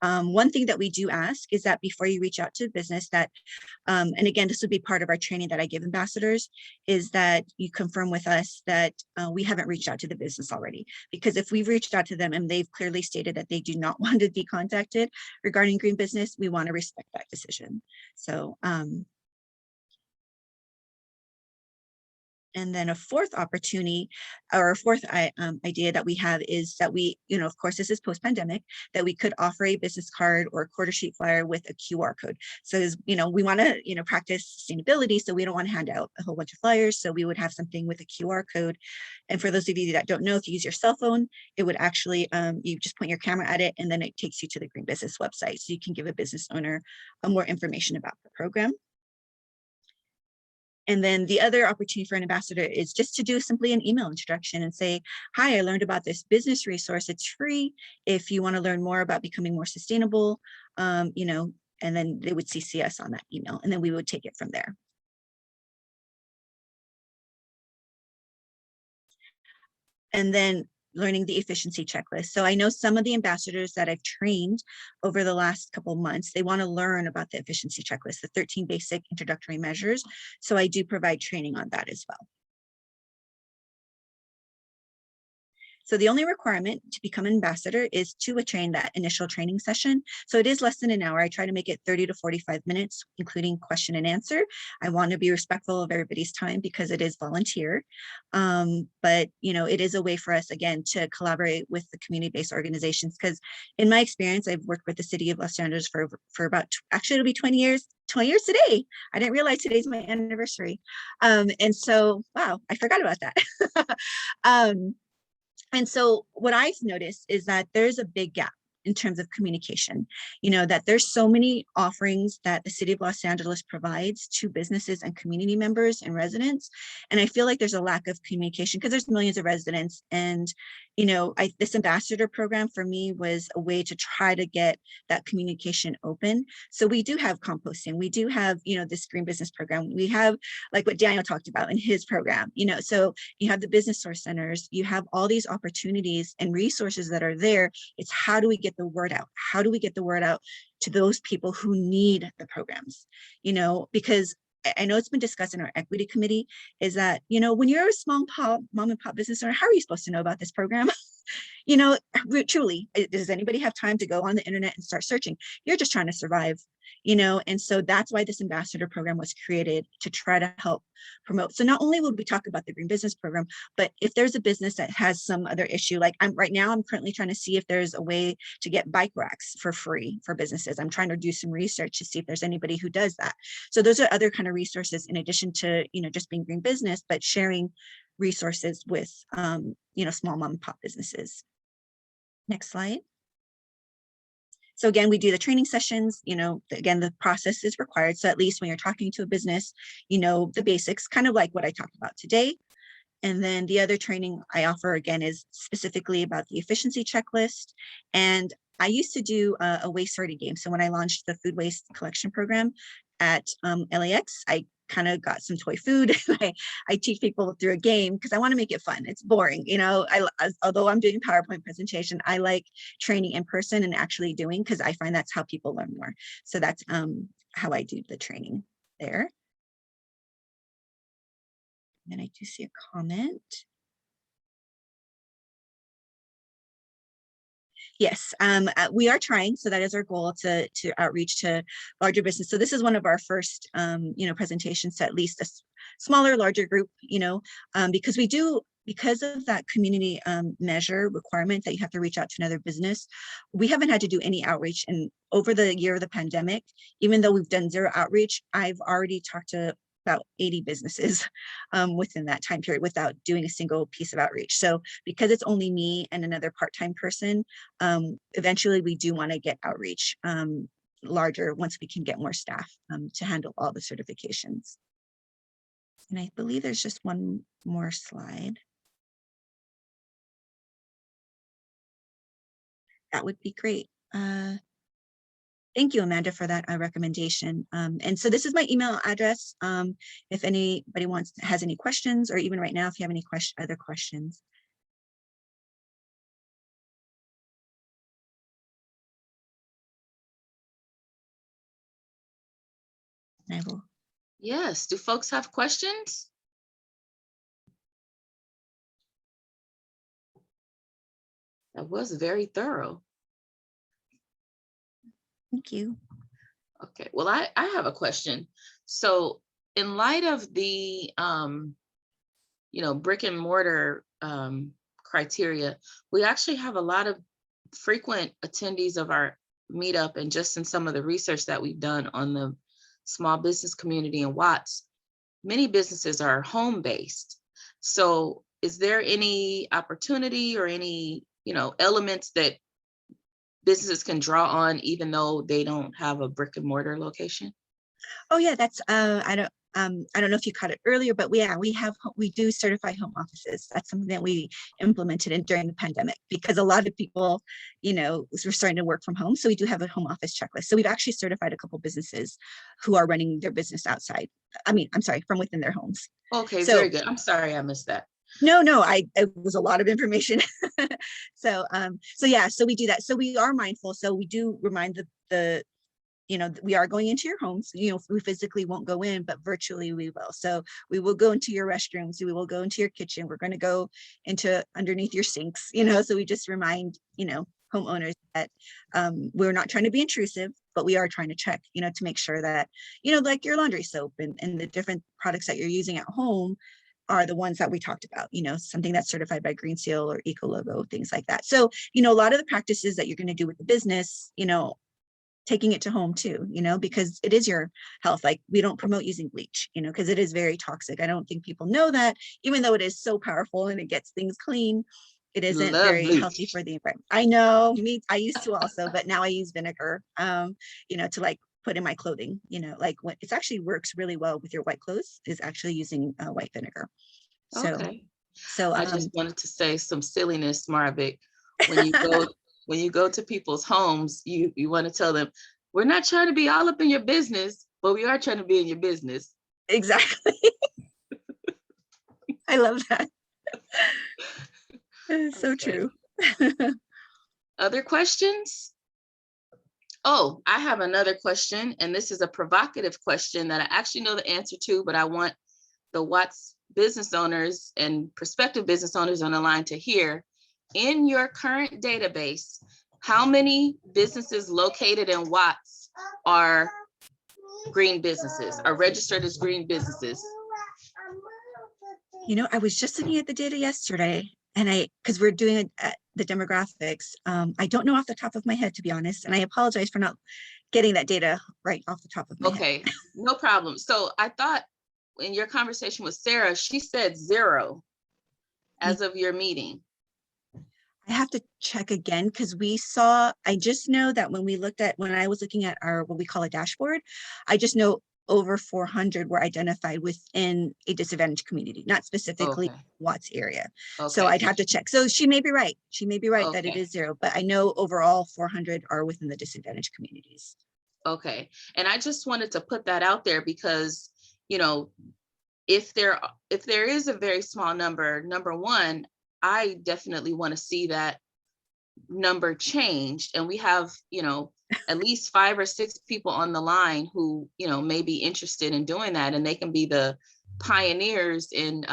One thing that we do ask is that before you reach out to a business that, and again, this would be part of our training that I give ambassadors, is that you confirm with us that we haven't reached out to the business already. Because if we've reached out to them and they've clearly stated that they do not want to be contacted regarding green business, we want to respect that decision. So, and then a fourth opportunity or a fourth idea that we have is that we, of course, this is post-pandemic, that we could offer a business card or a quarter sheet flyer with a QR code. So, we want to, practice sustainability. So we don't want to hand out a whole bunch of flyers. So we would have something with a QR code. And for those of you that don't know, if you use your cell phone, it would actually, you just point your camera at it and then it takes you to the Green Business website. So you can give a business owner more information about the program. And then the other opportunity for an ambassador is just to do simply an email introduction and say, hi, I learned about this business resource. It's free. If you want to learn more about becoming more sustainable, and then they would CC us on that email and then we would take it from there. And then learning the efficiency checklist. So I know some of the ambassadors that I've trained over the last couple of months, they want to learn about the efficiency checklist, the 13 basic introductory measures. So I do provide training on that as well. So the only requirement to become ambassador is to attend that initial training session. So it is less than an hour. I try to make it 30 to 45 minutes, including question and answer. I want to be respectful of everybody's time because it is volunteer. But it is a way for us, again, to collaborate with the community-based organizations, because in my experience, I've worked with the city of Los Angeles for about, actually it'll be 20 years today. I didn't realize today's my anniversary. And so, wow, I forgot about that. And so what I've noticed is that there's a big gap in terms of communication, that there's so many offerings that the city of Los Angeles provides to businesses and community members and residents. And I feel like there's a lack of communication because there's millions of residents. And, this ambassador program for me was a way to try to get that communication open. So we do have composting. We do have, this green business program. We have like what Daniel talked about in his program, so you have the business source centers, you have all these opportunities and resources that are there. It's how do we get the word out? How do we get the word out to those people who need the programs? Because I know it's been discussed in our equity committee is that, when you're a small mom and pop business owner, how are you supposed to know about this program? Truly, does anybody have time to go on the internet and start searching? You're just trying to survive, and so that's why this ambassador program was created, to try to help promote. So not only would we talk about the green business program, but if there's a business that has some other issue, like I'm currently trying to see if there's a way to get bike racks for free for businesses. I'm trying to do some research to see if there's anybody who does that. So those are other kind of resources in addition to, just being green business, but sharing resources with, small mom and pop businesses. Next slide. So again, we do the training sessions, again, the process is required. So at least when you're talking to a business, the basics, kind of like what I talked about today. And then the other training I offer, again, is specifically about the efficiency checklist. And I used to do a waste sorting game. So when I launched the food waste collection program at LAX, I kind of got some toy food. I teach people through a game because I want to make it fun. It's boring, although I'm doing a PowerPoint presentation, I like training in person and actually doing, because I find that's how people learn more. So that's how I do the training there. And then I do see a comment. Yes, we are trying. So that is our goal, to outreach to larger business. So this is one of our first, presentations to at least a smaller, larger group, because because of that community measure requirement that you have to reach out to another business, we haven't had to do any outreach. And over the year of the pandemic, even though we've done zero outreach, I've already talked to about 80 businesses within that time period without doing a single piece of outreach. So because it's only me and another part-time person, eventually we do want to get outreach larger once we can get more staff to handle all the certifications. And I believe there's just one more slide. That would be great. Thank you, Amanda, for that recommendation. And so this is my email address. If anybody has any questions, or even right now, if you have any other questions. I will. Yes, do folks have questions? That was very thorough. Thank you. Okay, well, I have a question. So in light of the, brick and mortar criteria, we actually have a lot of frequent attendees of our meetup, and just in some of the research that we've done on the small business community in Watts, many businesses are home-based. So is there any opportunity or any, elements that businesses can draw on even though they don't have a brick and mortar location? Oh yeah, that's I don't know if you caught it earlier, but we do certify home offices. That's something that we implemented during the pandemic, because a lot of people, were starting to work from home. So we do have a home office checklist. So we've actually certified a couple businesses who are running their business outside. From within their homes. Okay, So, very good. I'm sorry I missed that. No, it was a lot of information. So yeah, so we do that. So we are mindful. So we do remind the we are going into your homes. We physically won't go in, but virtually we will. So we will go into your restrooms. We will go into your kitchen. We're going to go into underneath your sinks, so we just remind, homeowners that we're not trying to be intrusive, but we are trying to check, to make sure that, like your laundry soap and the different products that you're using at home are the ones that we talked about, something that's certified by Green Seal or Eco Logo, things like that. So, a lot of the practices that you're going to do with the business, taking it to home too, because it is your health. Like, we don't promote using bleach, because it is very toxic. I don't think people know that, even though it is so powerful and it gets things clean, it isn't Love very bleach. healthy for the environment. I know, I used to also, but now I use vinegar, to like put in my clothing, like when it actually works really well with your white clothes is actually using white vinegar. So, Okay. so I just wanted to say some silliness, Marivic. When you go to people's homes, you want to tell them, we're not trying to be all up in your business, but we are trying to be in your business. exactly. I love that. It's so Okay. true. Other questions? Oh, I have another question, and this is a provocative question that I actually know the answer to, but I want the Watts business owners and prospective business owners on the line to hear. In your current database, how many businesses located in Watts are green businesses, are registered as green businesses? I was just looking at the data yesterday, and because we're doing the demographics, I don't know off the top of my head, to be honest, and I apologize for not getting that data right off the top of my head. Okay, no problem. So I thought in your conversation with Sarah, she said 0 as of your meeting. I have to check again, because I just know that when I was looking at our, what we call a dashboard, I just know over 400 were identified within a disadvantaged community, not specifically Okay. Watts area. Okay. So I'd have to check. So she may be right. That it Okay. is 0, but I know overall 400 are within the disadvantaged communities. Okay. And I just wanted to put that out there because, if there is a very small number, number one, I definitely want to see that number changed. And we have, at least 5 or 6 people on the line who, may be interested in doing that. And they can be the pioneers in,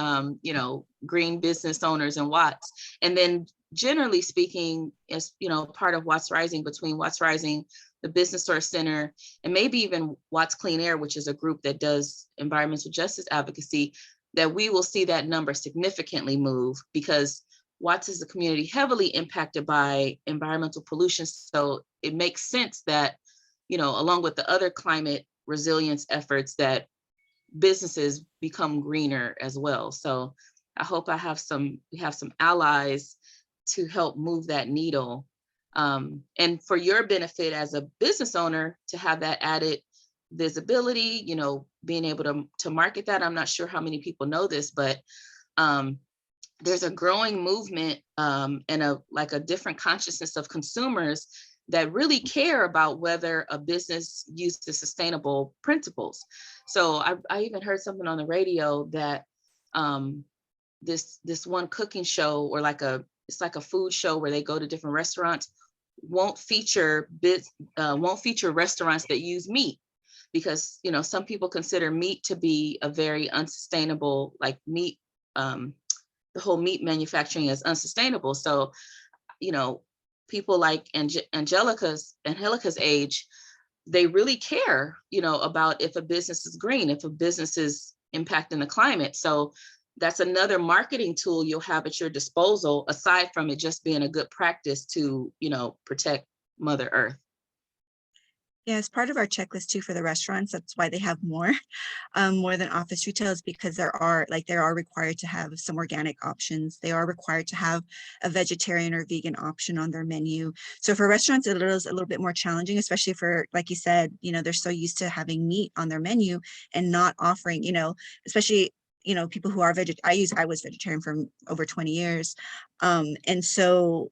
green business owners in Watts. And then generally speaking, as, part of Watts Rising, between Watts Rising, the Business Source Center, and maybe even Watts Clean Air, which is a group that does environmental justice advocacy, that we will see that number significantly move, because Watts is a community heavily impacted by environmental pollution. So it makes sense that, along with the other climate resilience efforts, that businesses become greener as well. So I hope we have some allies to help move that needle. And for your benefit as a business owner to have that added visibility, being able to market that. I'm not sure how many people know this, but there's a growing movement and a different consciousness of consumers that really care about whether a business uses sustainable principles. So I even heard something on the radio that this one cooking show, or it's like a food show where they go to different restaurants, won't feature restaurants that use meat, because some people consider meat to be a very unsustainable, like meat, the whole meat manufacturing is unsustainable. So people like Angelica's age, they really care about if a business is green, if a business is impacting the climate. So that's another marketing tool you'll have at your disposal, aside from it just being a good practice to, protect Mother Earth. Yeah, as part of our checklist too for the restaurants, that's why they have more than office retails, because they are required to have some organic options. They are required to have a vegetarian or vegan option on their menu. So for restaurants, it is a little bit more challenging, especially for, like you said, they're so used to having meat on their menu and not offering, especially people who are I was vegetarian for over 20 years. And so,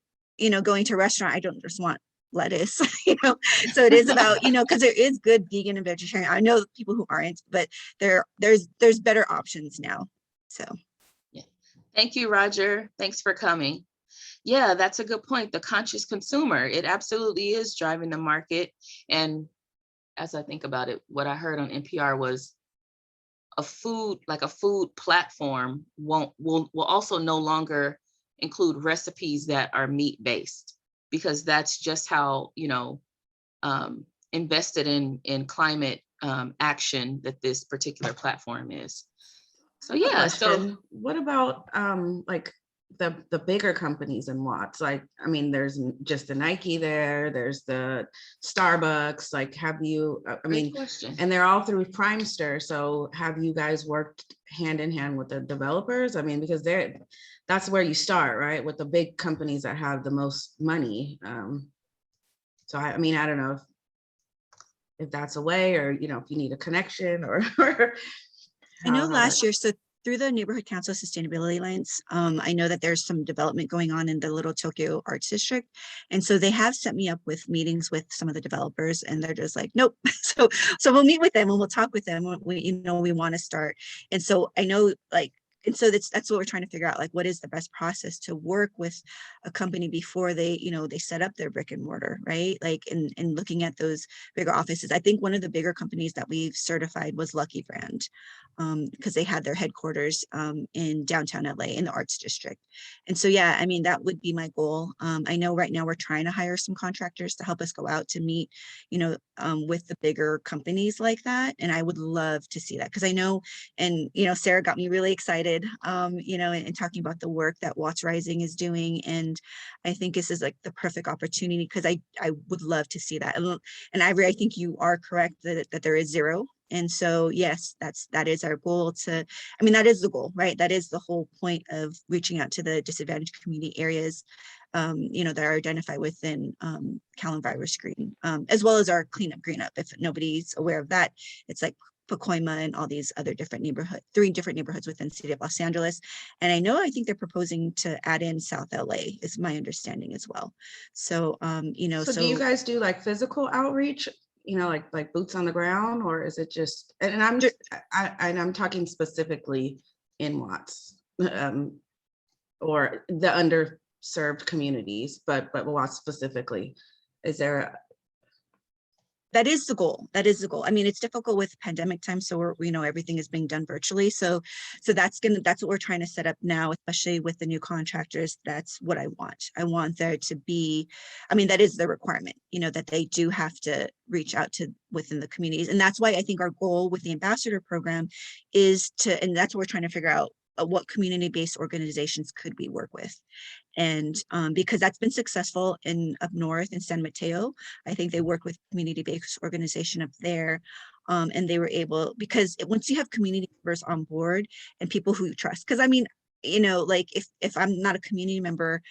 going to a restaurant, I don't just want lettuce, so it is about, because there is good vegan and vegetarian. I know people who aren't, but there's better options now. So yeah. Thank you, Roger. Thanks for coming. Yeah, that's a good point. The conscious consumer, it absolutely is driving the market. And as I think about it, what I heard on NPR was a food platform will also no longer include recipes that are meat based, because that's just how, invested in climate action that this particular platform is. So yeah, so what about like the bigger companies in Watts? Like, I mean, there's just the Nike there, there's the Starbucks, like, have you, I mean, question. And they're all through Primester. So have you guys worked hand in hand with the developers? I mean, because that's where you start, right? With the big companies that have the most money. So I mean, I don't know if that's a way, or, if you need a connection or I know last year, so through the Neighborhood Council Sustainability Alliance, I know that there's some development going on in the Little Tokyo Arts District. And so they have set me up with meetings with some of the developers, and they're just like, nope. So we'll meet with them and we'll talk with them. We want to start. And so I know, like, and so that's what we're trying to figure out, like, what is the best process to work with a company before they, they set up their brick and mortar, right? Like, and looking at those bigger offices. I think one of the bigger companies that we've certified was Lucky Brand, because they had their headquarters in downtown LA in the Arts District. And so, yeah, I mean, that would be my goal. I know right now we're trying to hire some contractors to help us go out to meet, with the bigger companies like that. And I would love to see that, because I know, and, Sarah got me really excited, and talking about the work that Watts Rising is doing. And I think this is like the perfect opportunity, because I would love to see that. And I think you are correct that there is zero. And so, yes, that is our goal that is the goal, right? That is the whole point of reaching out to the disadvantaged community areas, that are identified within Cal Envirus Green, as well as our cleanup green up. If nobody's aware of that, it's like Pacoima and all these other three different neighborhoods within the city of Los Angeles. And I think they're proposing to add in South LA, is my understanding as well. So, So do you guys do like physical outreach, like boots on the ground, or is it just, and I'm talking specifically in Watts, or the underserved communities, but Watts specifically, is there that is the goal. I mean, it's difficult with pandemic time, so everything is being done virtually. So that's what we're trying to set up now, especially with the new contractors. That's what I want. I want there to be, that is the requirement, that they do have to reach out to within the communities. And that's why I think our goal with the ambassador program is and that's what we're trying to figure out, what community-based organizations could we work with. And because that's been successful up north in San Mateo. I think they work with community-based organization up there. And they were able, because once you have community members on board and people who you trust, because like if I'm not a community member,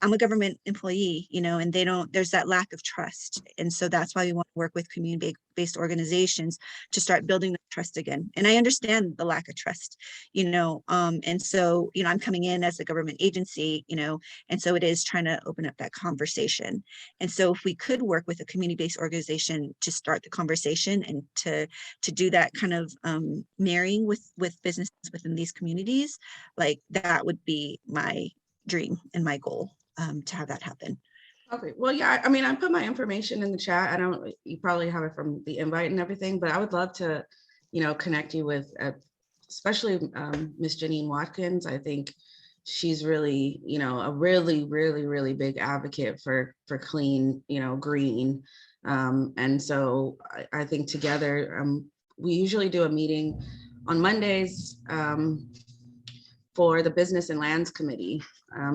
I'm a government employee, and there's that lack of trust. And so that's why we want to work with community-based organizations to start building the trust again. And I understand the lack of trust, and so, I'm coming in as a government agency, and so it is trying to open up that conversation. And so if we could work with a community-based organization to start the conversation and to do that kind of marrying with businesses within these communities, like that would be my dream and my goal. To have that happen. Okay, well, yeah, I put my information in the chat. You probably have it from the invite and everything, but I would love to, connect you with, especially Miss Janine Watkins. I think she's really, a really, really, really big advocate for clean, green. And so I think together, we usually do a meeting on Mondays for the Business and Lands Committee.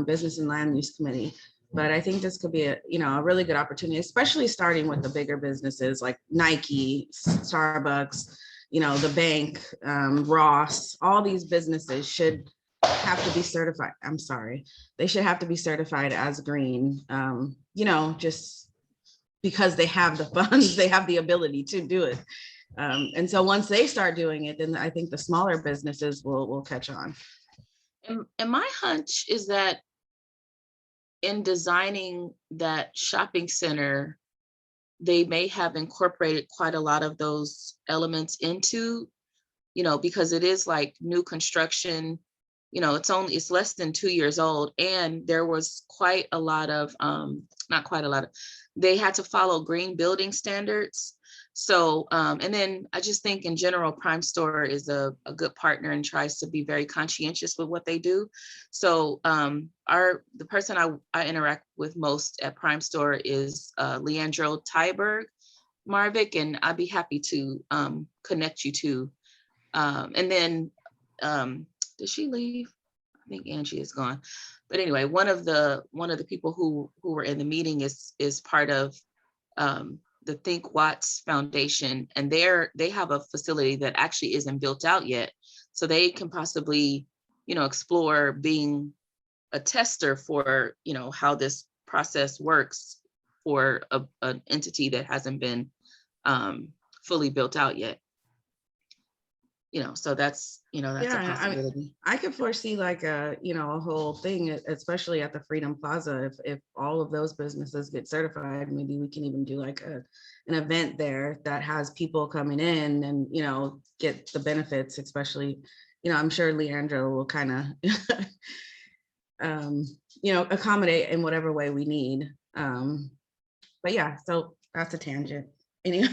Business and Land Use Committee. But I think this could be a really good opportunity, especially starting with the bigger businesses like Nike, Starbucks, the bank, Ross. All these businesses should have to be certified. They should have to be certified as green, just because they have the funds, they have the ability to do it. And so once they start doing it, then I think the smaller businesses will catch on. And my hunch is that in designing that shopping center, they may have incorporated quite a lot of those elements into, because it is like new construction, it's less than 2 years old, and there was quite a lot of, not quite a lot of, they had to follow green building standards. So, and then I just think in general, Prime Store is a good partner and tries to be very conscientious with what they do. So the person I interact with most at Prime Store is Leandro Tyberg Marivic, and I'd be happy to connect you to. And then, did she leave? I think Angie is gone. But anyway, one of the people who were in the meeting is part of the Think Watts Foundation, and they have a facility that actually isn't built out yet. So they can possibly, explore being a tester for, how this process works for an entity that hasn't been fully built out yet. So that's a possibility. I could foresee like a whole thing, especially at the Freedom Plaza. If all of those businesses get certified, maybe we can even do like an event there that has people coming in and, get the benefits, especially, I'm sure Leandro will kind of, accommodate in whatever way we need. But yeah, so that's a tangent. Anyway.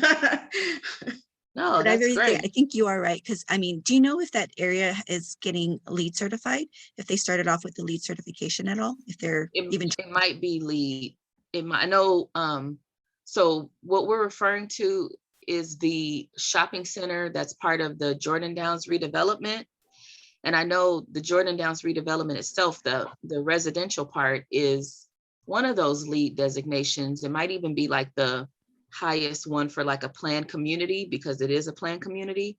No, But that's great. I think you are right. Because do you know if that area is getting LEED certified? If they started off with the LEED certification at all? If they're it might be LEED. I know. So what we're referring to is the shopping center that's part of the Jordan Downs redevelopment. And I know the Jordan Downs redevelopment itself, the residential part, is one of those LEED designations. It might even be like the highest one for like a planned community, because it is a planned community.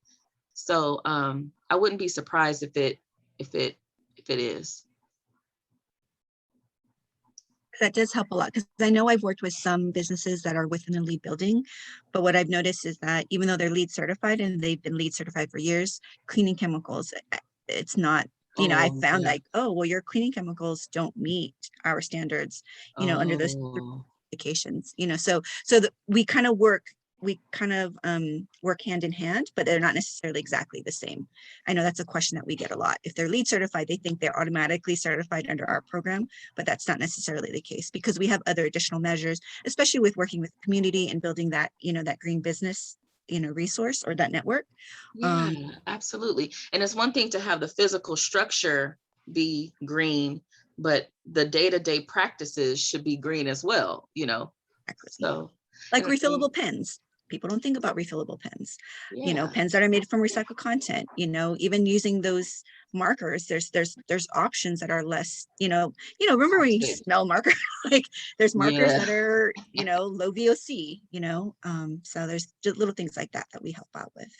So I wouldn't be surprised if it is. That does help a lot, because I know I've worked with some businesses that are within a LEED building, but what I've noticed is that even though they're LEED certified and they've been LEED certified for years, cleaning chemicals, it's not, I found yeah. like, oh, well, your cleaning chemicals don't meet our standards, under those certifications, so we kind of work hand in hand, but they're not necessarily exactly the same. I know that's a question that we get a lot. If they're LEED certified, they think they're automatically certified under our program, but that's not necessarily the case, because we have other additional measures, especially with working with the community and building that, that green business, resource or that network. Yeah, absolutely. And it's one thing to have the physical structure be green, but the day-to-day practices should be green as well, Exactly. So like refillable pens. People don't think about refillable pens, pens that are made from recycled content, even using those markers, there's options that are less, remember when you smell marker, like there's markers that are, low VOC, so there's just little things like that we help out with.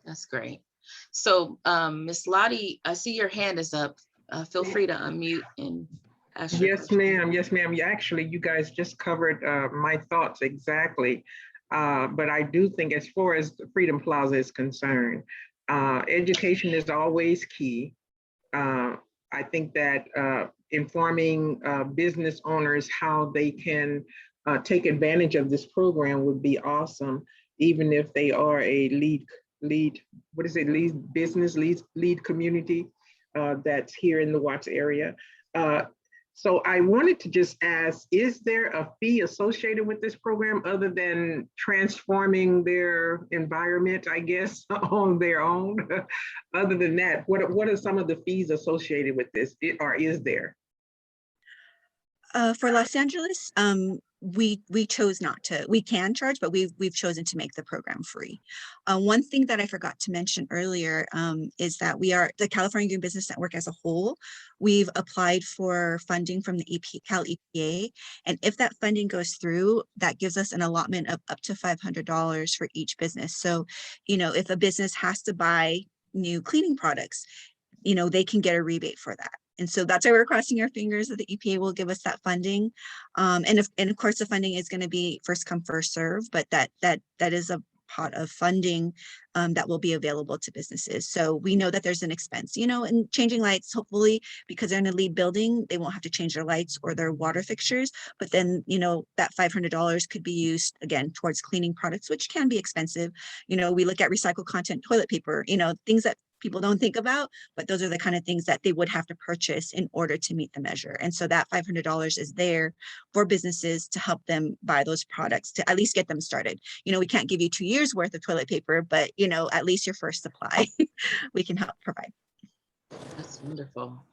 That's great. So Miss Lottie, I see your hand is up. Feel free to unmute and ask your question. Yes, ma'am. You guys just covered my thoughts exactly. But I do think, as far as the Freedom Plaza is concerned, education is always key. I think that informing business owners how they can take advantage of this program would be awesome, even if they are a lead community that's here in the Watts area. So I wanted to just ask, is there a fee associated with this program other than transforming their environment, I guess, on their own? Other than that, what are some of the fees associated with this, or is there? For Los Angeles, we chose not to. We can charge, but we've chosen to make the program free. One thing that I forgot to mention earlier is that we are the California Green Business Network as a whole. We've applied for funding from the Cal EPA, and if that funding goes through, that gives us an allotment of up to $500 for each business. So, if a business has to buy new cleaning products, they can get a rebate for that. And so that's why we're crossing our fingers that the EPA will give us that funding. And of course, the funding is going to be first come, first serve, but that is a pot of funding that will be available to businesses. So we know that there's an expense, and changing lights, hopefully, because they're in a LEED building, they won't have to change their lights or their water fixtures. But then, that $500 could be used again towards cleaning products, which can be expensive. We look at recycled content, toilet paper, things that people don't think about, but those are the kind of things that they would have to purchase in order to meet the measure. And so that $500 is there for businesses to help them buy those products to at least get them started. You know, we can't give you 2 years worth of toilet paper, but you know, at least your first supply we can help provide. That's wonderful.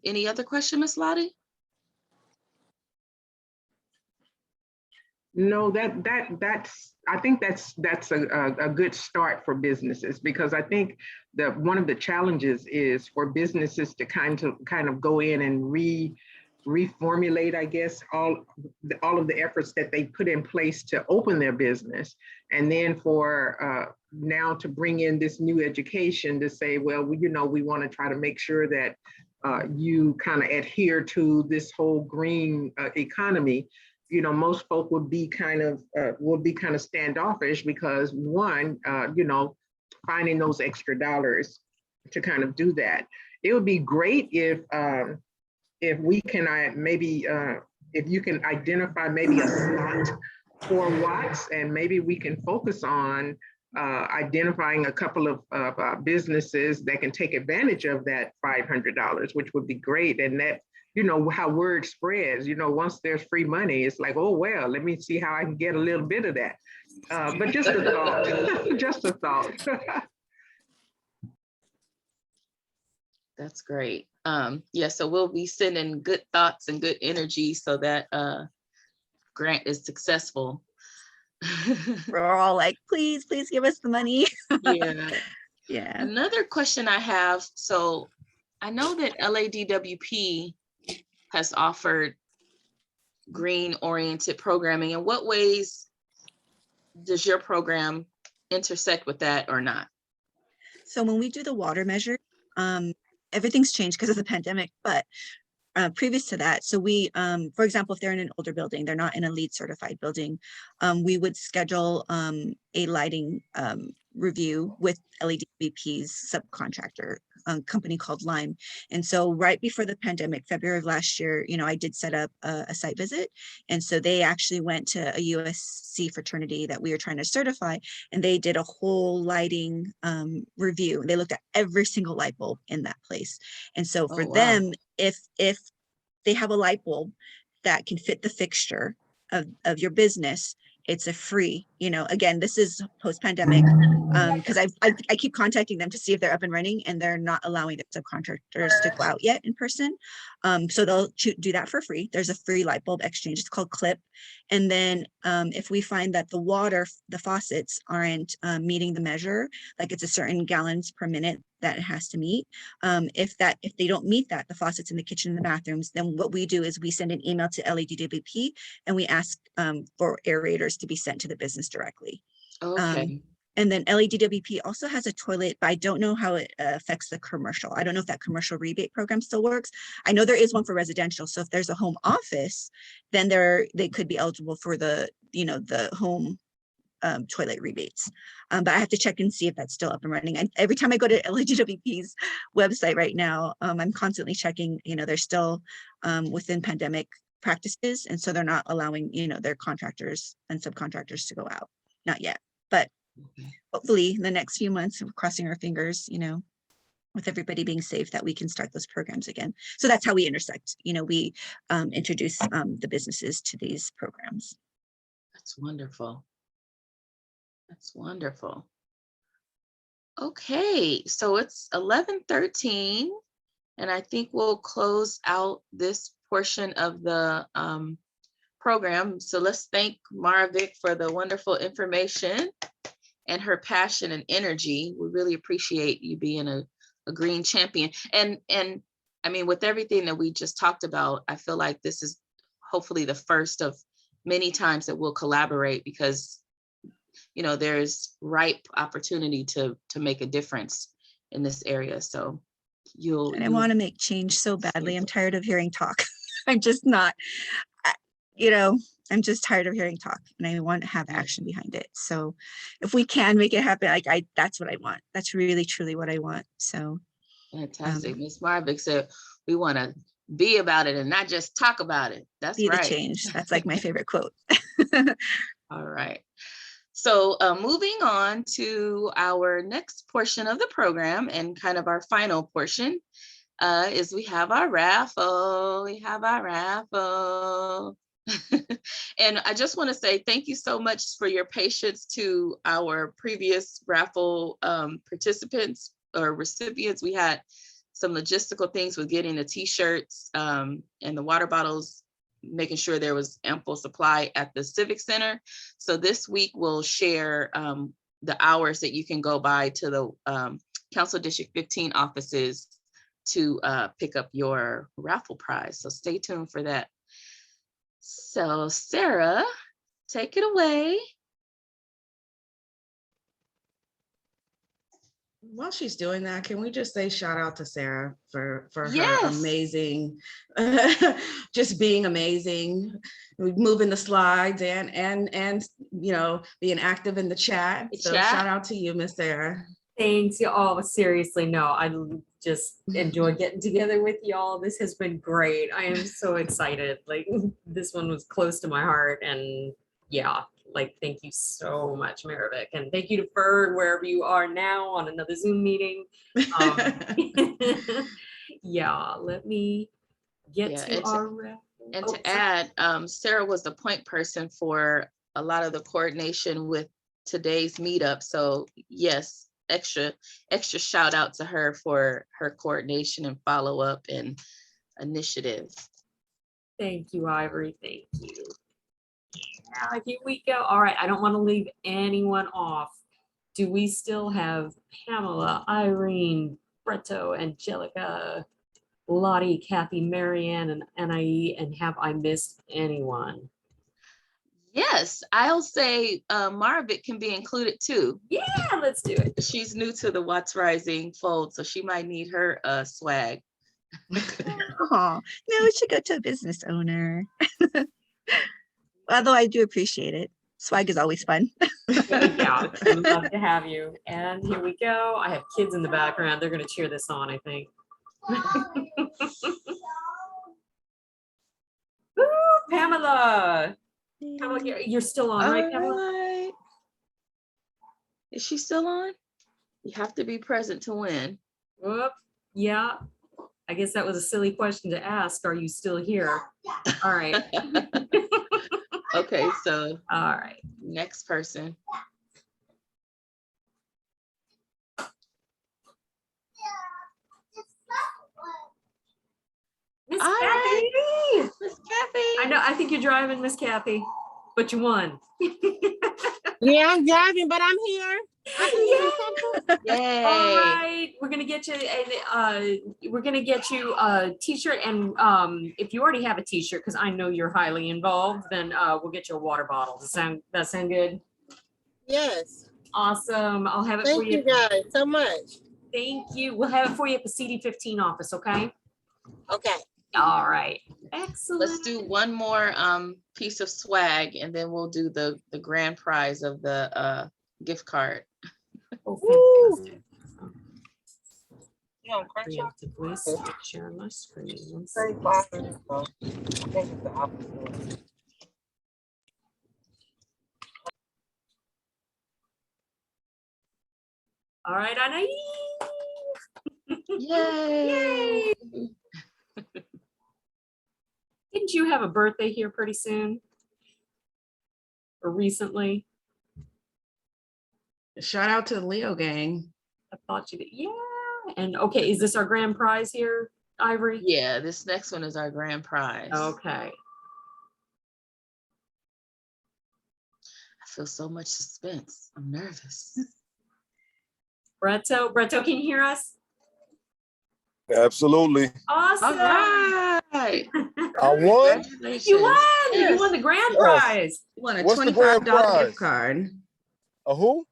Any other question, Ms. Lottie? No, I think that's a good start for businesses, because I think that one of the challenges is for businesses to kind of go in and reformulate, I guess, all of the efforts that they put in place to open their business, and then for now to bring in this new education to say, well, we want to try to make sure that you kind of adhere to this whole green economy. You know, most folk would be kind of standoffish because one, finding those extra dollars to kind of do that. It would be great if we can maybe if you can identify maybe a slot for Watts, and maybe we can focus on identifying a couple of businesses that can take advantage of that $500, which would be great. And that, how word spreads, once there's free money, it's like, oh, well, let me see how I can get a little bit of that. But just a thought, just a thought. That's great. Yeah, so we'll be sending good thoughts and good energy so that grant is successful. We're all like, please give us the money. Yeah. Yeah. Another question I have, so I know that LADWP has offered green-oriented programming. In what ways does your program intersect with that or not? So when we do the water measure, everything's changed because of the pandemic, but previous to that, so we, for example, if they're in an older building, they're not in a LEED certified building, we would schedule a lighting review with LADWP's subcontractor company called Lime. And so right before the pandemic, February of last year, I did set up a site visit. And so they actually went to a USC fraternity that we were trying to certify, and they did a whole lighting review. They looked at every single light bulb in that place. And so for them, if they have a light bulb that can fit the fixture of your business, it's a free, again, this is post-pandemic, because I keep contacting them to see if they're up and running, and they're not allowing the subcontractors to go out yet in person. So they'll do that for free. There's a free light bulb exchange. It's called Clip. And then if we find that the faucets aren't meeting the measure, like it's a certain gallons per minute that it has to meet. If they don't meet that, the faucets in the kitchen and the bathrooms, then what we do is we send an email to LADWP and we ask for aerators to be sent to the business directly. Okay. And then LADWP also has a toilet, but I don't know how it affects the commercial. I don't know if that commercial rebate program still works. I know there is one for residential. So if there's a home office, then they could be eligible for the home toilet rebates. But I have to check and see if that's still up and running. And every time I go to LADWP's website right now, I'm constantly checking, they're still within pandemic practices. And so they're not allowing, their contractors and subcontractors to go out. Not yet, but hopefully in the next few months, we're crossing our fingers, with everybody being safe, that we can start those programs again. So that's how we intersect. We introduce the businesses to these programs. That's wonderful. That's wonderful. Okay, so it's 11:13, and I think we'll close out this portion of the program. So let's thank Marivic for the wonderful information and her passion and energy. We really appreciate you being a green champion. And I mean, with everything that we just talked about, I feel like this is hopefully the first of many times that we'll collaborate, because there's ripe opportunity to make a difference in this area. So I want to make change so badly. I'm tired of hearing talk. I'm just not, I'm just tired of hearing talk, and I want to have action behind it. So if we can make it happen, that's what I want. That's really, truly what I want. So fantastic. Ms. Marivic said we want to be about it and not just talk about it. That's be right. the change. That's like my favorite quote. All right. So moving on to our next portion of the program and kind of our final portion is we have our raffle. We have our raffle. And I just want to say thank you so much for your patience to our previous raffle participants or recipients. We had some logistical things with getting the t-shirts and the water bottles, making sure there was ample supply at the Civic Center. So this week we'll share the hours that you can go by to the Council District 15 offices to pick up your raffle prize. So stay tuned for that. So Sarah, take it away. While she's doing that, can we just say shout out to Sarah for Yes. her amazing, just being amazing, moving the slides and you know, being active in the chat. So shout out to you, Miss Sarah. Thanks. Oh, seriously, no, I just enjoy getting together with y'all. This has been great. I am so excited. Like, this one was close to my heart, and yeah, like, thank you so much, Marivic, and thank you to Ferd, wherever you are now on another Zoom meeting. Yeah, let me get to our raffle. And to add, Sarah was the point person for a lot of the coordination with today's meetup. So yes, extra shout out to her for her coordination and follow up and initiative. Thank you, Ivory. Thank you. Yeah, here we go. All right, I don't want to leave anyone off. Do we still have Pamela, Irene, Breto, Angelica, Lottie, Kathy, Marianne, and Anai, and have I missed anyone? Yes, I'll say Marivic can be included too. Yeah, let's do it. She's new to the Watts Rising fold, so she might need her swag. Oh, no, it should go to a business owner. Although I do appreciate it. Swag is always fun. Yeah, I'd love to have you. And here we go. I have kids in the background. They're going to cheer this on, I think. Woo, Pamela. Pamela, you're still on, right, Pamela? Right. Is she still on? You have to be present to win. Whoop. Yeah. I guess that was a silly question to ask. Are you still here? All right. Okay, so All right. next person. Miss All Kathy. right. Miss Kathy. I know. I think you're driving, Miss Kathy, but you won. Yeah, I'm driving, but I'm here. Yay. All right, we're gonna get you a t-shirt, and if you already have a t-shirt, because I know you're highly involved, then we'll get you a water bottle. Does that sound good? Yes. Awesome. I'll have it for Thank you guys so much. Thank you. We'll have it for you at the CD15 office. Okay. Okay. All right. Excellent. Let's do one more piece of swag, and then we'll do the grand prize of the gift card. Oh, fantastic. You on Crenshaw? Preemptively share my screen. One Very second. fine. I think it's the opposite. All right, Anai. Yay. Didn't you have a birthday here pretty soon? Or recently? Shout out to the Leo gang. I thought you did. Yeah. And okay, is this our grand prize here, Ivory? Yeah, this next one is our grand prize. Okay. I feel so much suspense. I'm nervous. Breto, can you hear us? Absolutely. Awesome. All right. I won. Congratulations. You won. Yes. You won the grand Yes. prize. You want a What's the grand $25 prize? gift card. A who?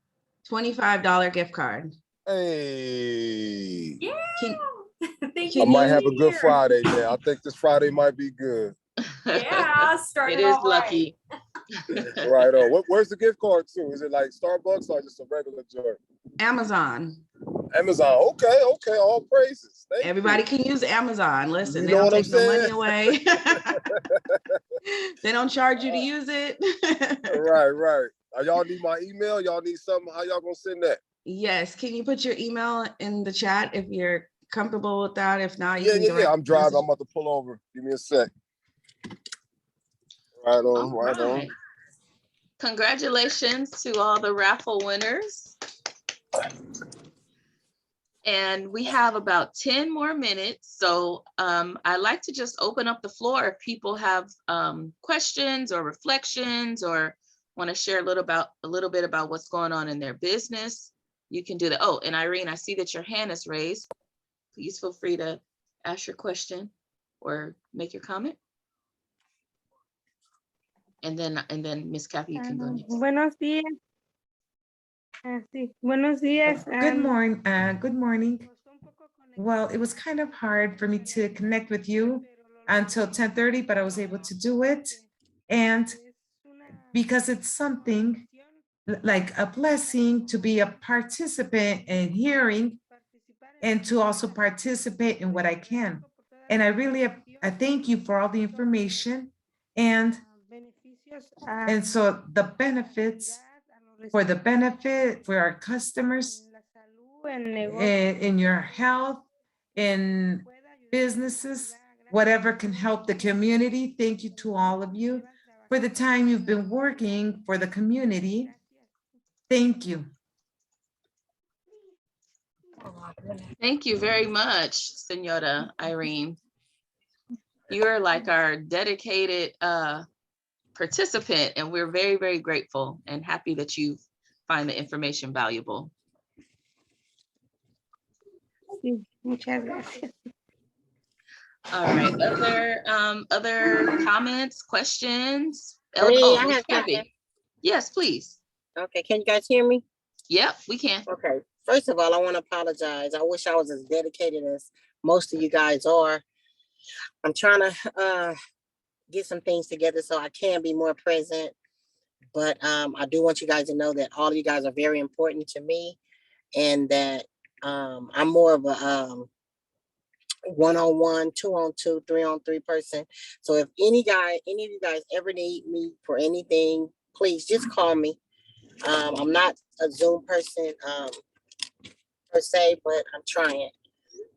$25 gift card. Hey. Yeah. Can- Thank I you. might have a good Here. Friday then. I think this Friday might be good. Yeah, started It is all right. lucky. Right on. Where's the gift card to? Is it like Starbucks or just a regular joint? Amazon. Amazon. Okay. All praises. Thank Everybody you. can use Amazon. Listen, You they know don't what I'm take no money saying? away. They don't charge you to use it. Right. Y'all need my email? Y'all need something? How y'all gonna send that? Yes, can you put your email in the chat if you're comfortable with that? If not, you Yeah, can yeah, direct yeah. I'm driving. message. I'm about to pull over. Give me a sec. Right on, All right on. right. Congratulations to all the raffle winners. And we have about 10 more minutes. So I'd like to just open up the floor if people have questions or reflections or want to share a little bit about what's going on in their business. You can do that. Oh, and Irene, I see that your hand is raised. Please feel free to ask your question or make your comment. And then Miss Kathy, you can go next. Buenos días. Sí, buenos días. Good morning. Good morning. Well, it was kind of hard for me to connect with you until 10:30, but I was able to do it. And because it's something like a blessing to be a participant in hearing and to also participate in what I can. And I thank you for all the information and so the benefits for our customers in your health, in businesses, whatever can help the community. Thank you to all of you for the time you've been working for the community. Thank you. Thank you very much, Senora Irene. You're like our dedicated participant, and we're very, very grateful and happy that you find the information valuable. Sí, muchas gracias. All right, other comments, questions? Hey, I Miss have Kathy. something. Yes, please. Okay, can you guys hear me? Yep, we can. Okay, first of all, I want to apologize. I wish I was as dedicated as most of you guys are. I'm trying to get some things together so I can be more present. But I do want you guys to know that all of you guys are very important to me, and that I'm more of a one-on-one, two-on-two, three-on-three person. So if any of you guys ever need me for anything, please just call me. I'm not a Zoom person per se, but I'm trying.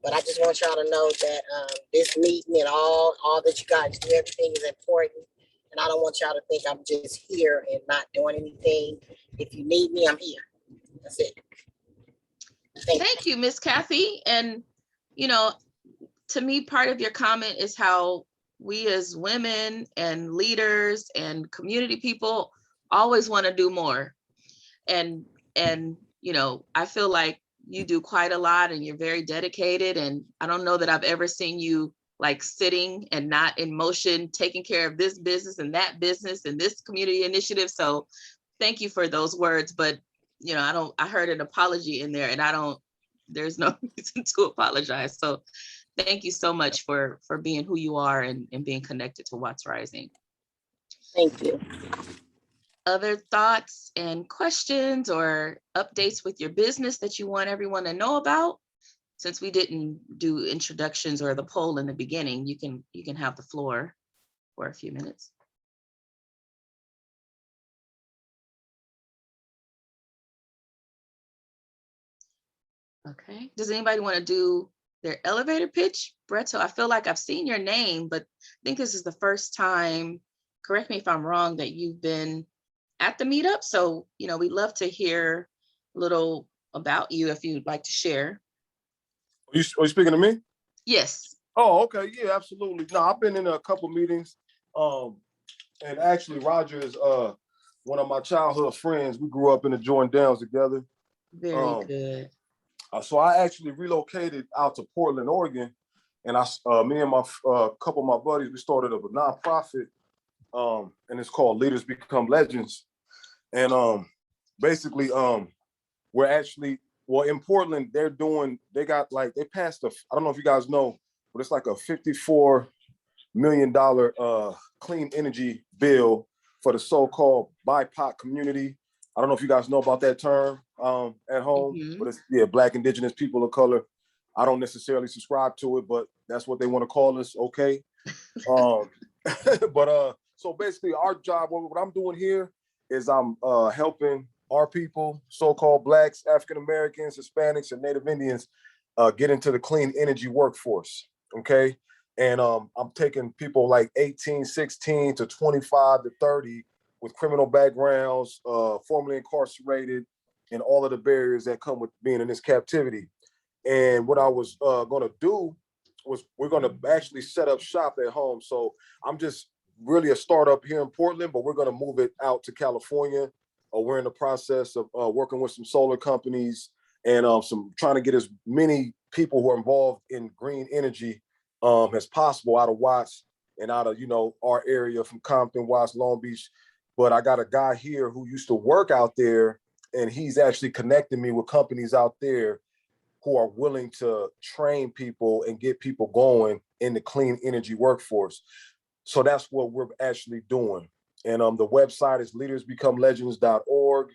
But I just want y'all to know that this meeting and all that you guys do, everything is important. And I don't want y'all to think I'm just here and not doing anything. If you need me, I'm here. That's it. Thank you, Miss Kathy. And, you know, to me, part of your comment is how we as women and leaders and community people always want to do more. And, you know, I feel like you do quite a lot and you're very dedicated. And I don't know that I've ever seen you like sitting and not in motion, taking care of this business and that business and this community initiative. So thank you for those words. But, you know, I heard an apology in there and there's no reason to apologize. So thank you so much for being who you are and being connected to Watts Rising. Thank you. Other thoughts and questions or updates with your business that you want everyone to know about? Since we didn't do introductions or the poll in the beginning, you can have the floor for a few minutes. Okay, does anybody want to do their elevator pitch? Bretto, I feel like I've seen your name, but I think this is the first time, correct me if I'm wrong, that you've been at the meetup. So, you know, we'd love to hear a little about you if you'd like to share. Are you speaking to me? Yes. Oh, okay. Yeah, absolutely. No, I've been in a couple meetings. And actually Roger is one of my childhood friends. We grew up in the Jordan Downs together. Very good. So I actually relocated out to Portland, Oregon. And me and my couple of my buddies, we started up a nonprofit, and it's called Leaders Become Legends. And basically, we're actually, well, in Portland, they passed I don't know if you guys know, but it's like a $54 million clean energy bill for the so-called BIPOC community. I don't know if you guys know about that term at home, but it's, Black, Indigenous, people of color. I don't necessarily subscribe to it, but that's what they want to call us, okay? But so basically our job, what I'm doing here is I'm helping our people, so-called Blacks, African Americans, Hispanics, and Native Indians get into the clean energy workforce, okay? And I'm taking people like 18, 16 to 25 to 30 with criminal backgrounds, formerly incarcerated, and all of the barriers that come with being in this captivity. And what I was gonna do was we're gonna actually set up shop at home. So I'm just really a startup here in Portland, but we're gonna move it out to California. We're in the process of working with some solar companies and trying to get as many people who are involved in green energy as possible out of Watts and out of, our area from Compton, Watts, Long Beach. But I got a guy here who used to work out there, and he's actually connecting me with companies out there who are willing to train people and get people going in the clean energy workforce. So that's what we're actually doing. And the website is leadersbecomelegends.org.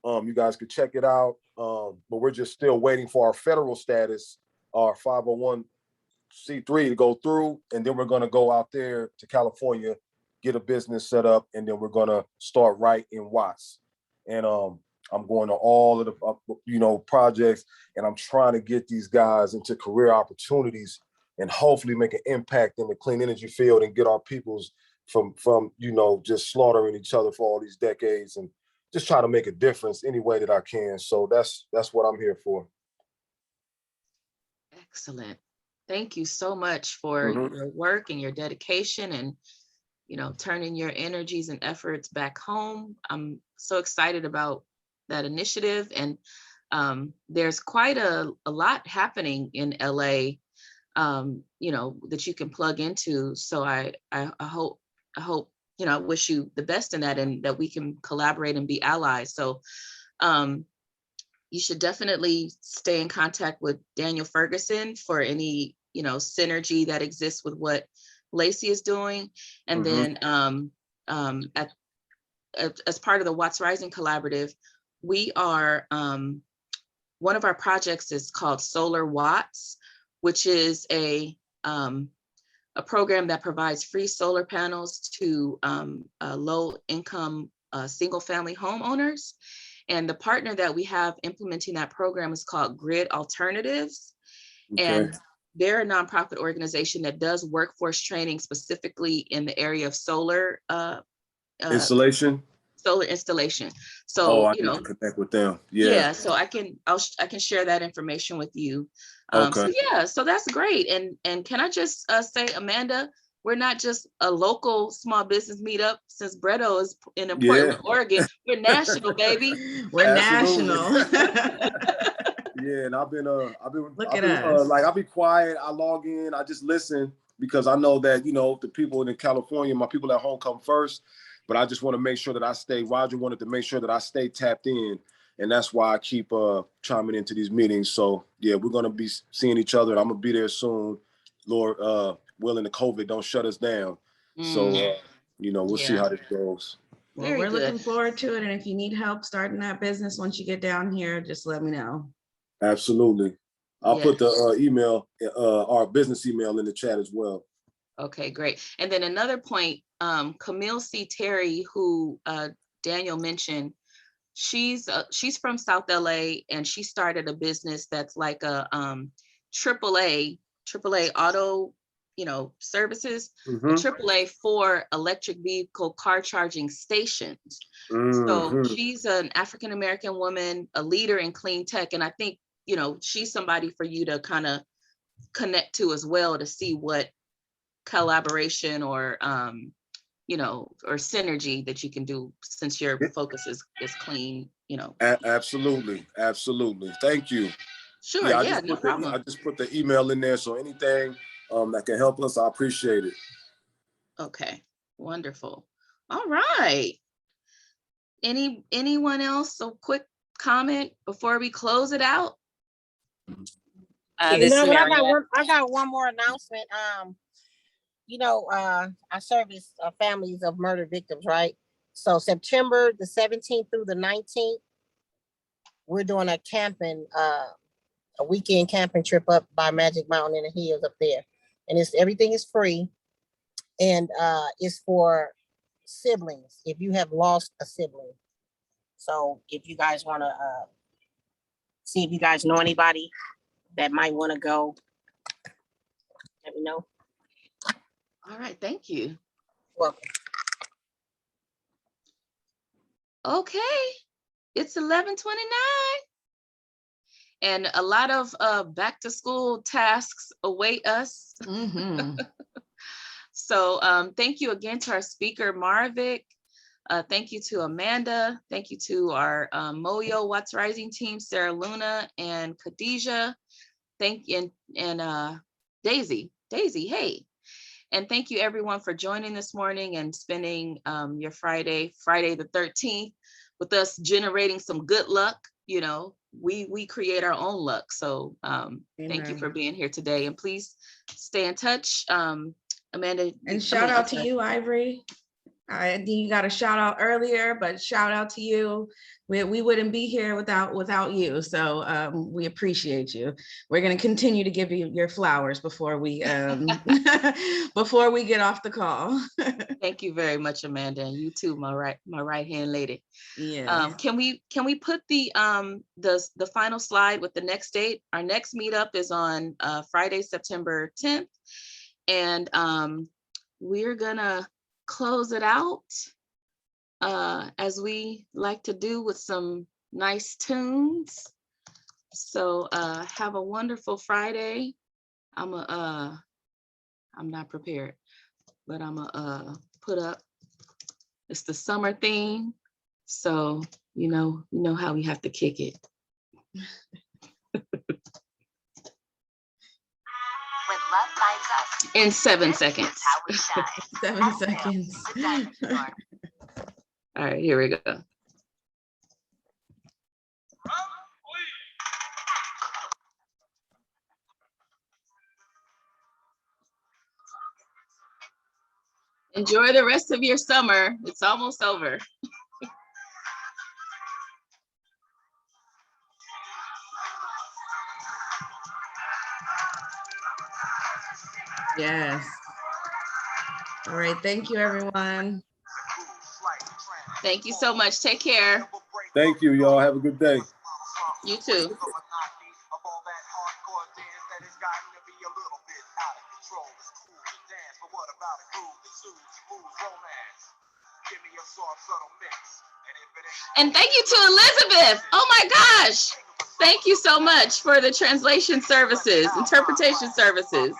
You guys can check it out. But we're just still waiting for our federal status, our 501c3 to go through. And then we're going to go out there to California, get a business set up, and then we're going to start right in Watts. And I'm going to all of the, projects, and I'm trying to get these guys into career opportunities and hopefully make an impact in the clean energy field and get our peoples from just slaughtering each other for all these decades and just try to make a difference any way that I can. So that's what I'm here for. Excellent. Thank you so much for your work and your dedication and, turning your energies and efforts back home. I'm so excited about that initiative. And there's quite a lot happening in LA, that you can plug into. So I hope, I wish you the best in that and that we can collaborate and be allies. So you should definitely stay in contact with Daniel Ferguson for any, synergy that exists with what Lacey is doing. And then as part of the Watts Rising Collaborative, we are, one of our projects is called Solar Watts, which is a program that provides free solar panels to low-income single-family homeowners. And the partner that we have implementing that program is called Grid Alternatives. Okay. And they're a nonprofit organization that does workforce training specifically in the area of solar installation. Solar installation. So I need to connect with them. Yeah. So I can share that information with you. Okay. So that's great. And can I just say, Amanda, we're not just a local small business meetup. Since Bredo is in Portland, Oregon, we're national, baby. We're national. Yeah, and I've been Look at us. I'll be quiet. I log in. I just listen because I know that the people in California, my people at home come first. But I just want to make sure that I stay. Roger wanted to make sure that I stay tapped in, and that's why I keep chiming into these meetings. So yeah, we're gonna be seeing each other. I'm gonna be there soon, Lord willing. The COVID don't shut us down. So we'll see how this goes. Well, we're looking forward to it. And if you need help starting that business once you get down here, just let me know. Absolutely. I'll put the email, our business email in the chat as well. Okay, great. And then another point, Camille C. Terry, who Daniel mentioned, she's from South LA, and she started a business that's like a AAA auto, services, AAA for electric vehicle car charging stations. So she's an African-American woman, a leader in clean tech. And I think, she's somebody for you to kind of connect to as well to see what collaboration or or synergy that you can do, since your focus is clean, Absolutely. Thank you. Sure. No problem. I just put the email in there, so anything that can help us, I appreciate it. Okay, wonderful. All right. Anyone else? So quick comment before we close it out. I got one more announcement. I service families of murder victims, right? So September the 17th through the 19th, we're doing a weekend camping trip up by Magic Mountain in the hills up there. And everything is free. And it's for siblings, if you have lost a sibling. So if you guys want to see if you guys know anybody that might want to go, let me know. All right, thank you. Welcome. Okay, it's 11:29. And a lot of back to school tasks await us. Mhm. So thank you again to our speaker, Marivic. Thank you to Amanda. Thank you to our Moyo What's Rising team, Sarah Luna and Khadijah. Thank you, and Daisy, hey. And thank you everyone for joining this morning and spending your Friday the 13th with us, generating some good luck. You know, we create our own luck. So thank you for being here today, and please stay in touch. Amanda. And shout out to you, Ivory. You got a shout out earlier, but shout out to you. We wouldn't be here without you. So we appreciate you. We're going to continue to give you your flowers before we before we get off the call. Thank you very much, Amanda, and you too, my right hand lady. Yeah. Can we put the final slide with the next date? Our next meetup is on Friday, September 10th, and we're gonna close it out as we like to do with some nice tunes. So have a wonderful Friday. I'm not prepared, but I'm gonna put up, it's the summer theme. So you know how we have to kick it. When love finds us in 7 seconds. how we shine. 7 seconds. The diamond store. All right, here we go. Enjoy the rest of your summer. It's almost over. Yes. All right. Thank you, everyone. Thank you so much. Take care. Thank you, y'all. Have a good day. You too. And thank you to Elizabeth. Oh my gosh. Thank you so much for the translation services, interpretation services.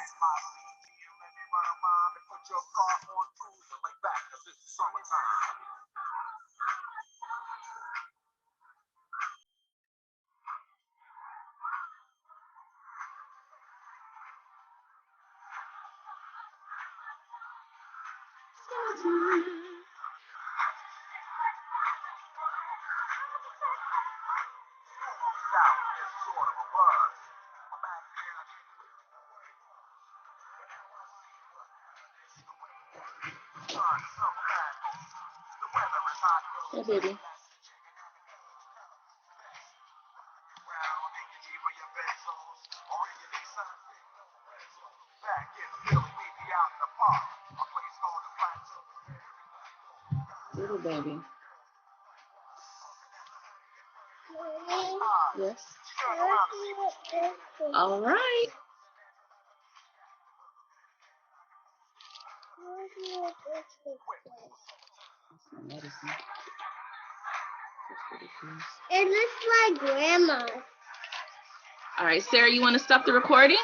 Hey, baby. Little baby. Yes. All right. It looks like grandma. All right, Sarah, you want to stop the recording?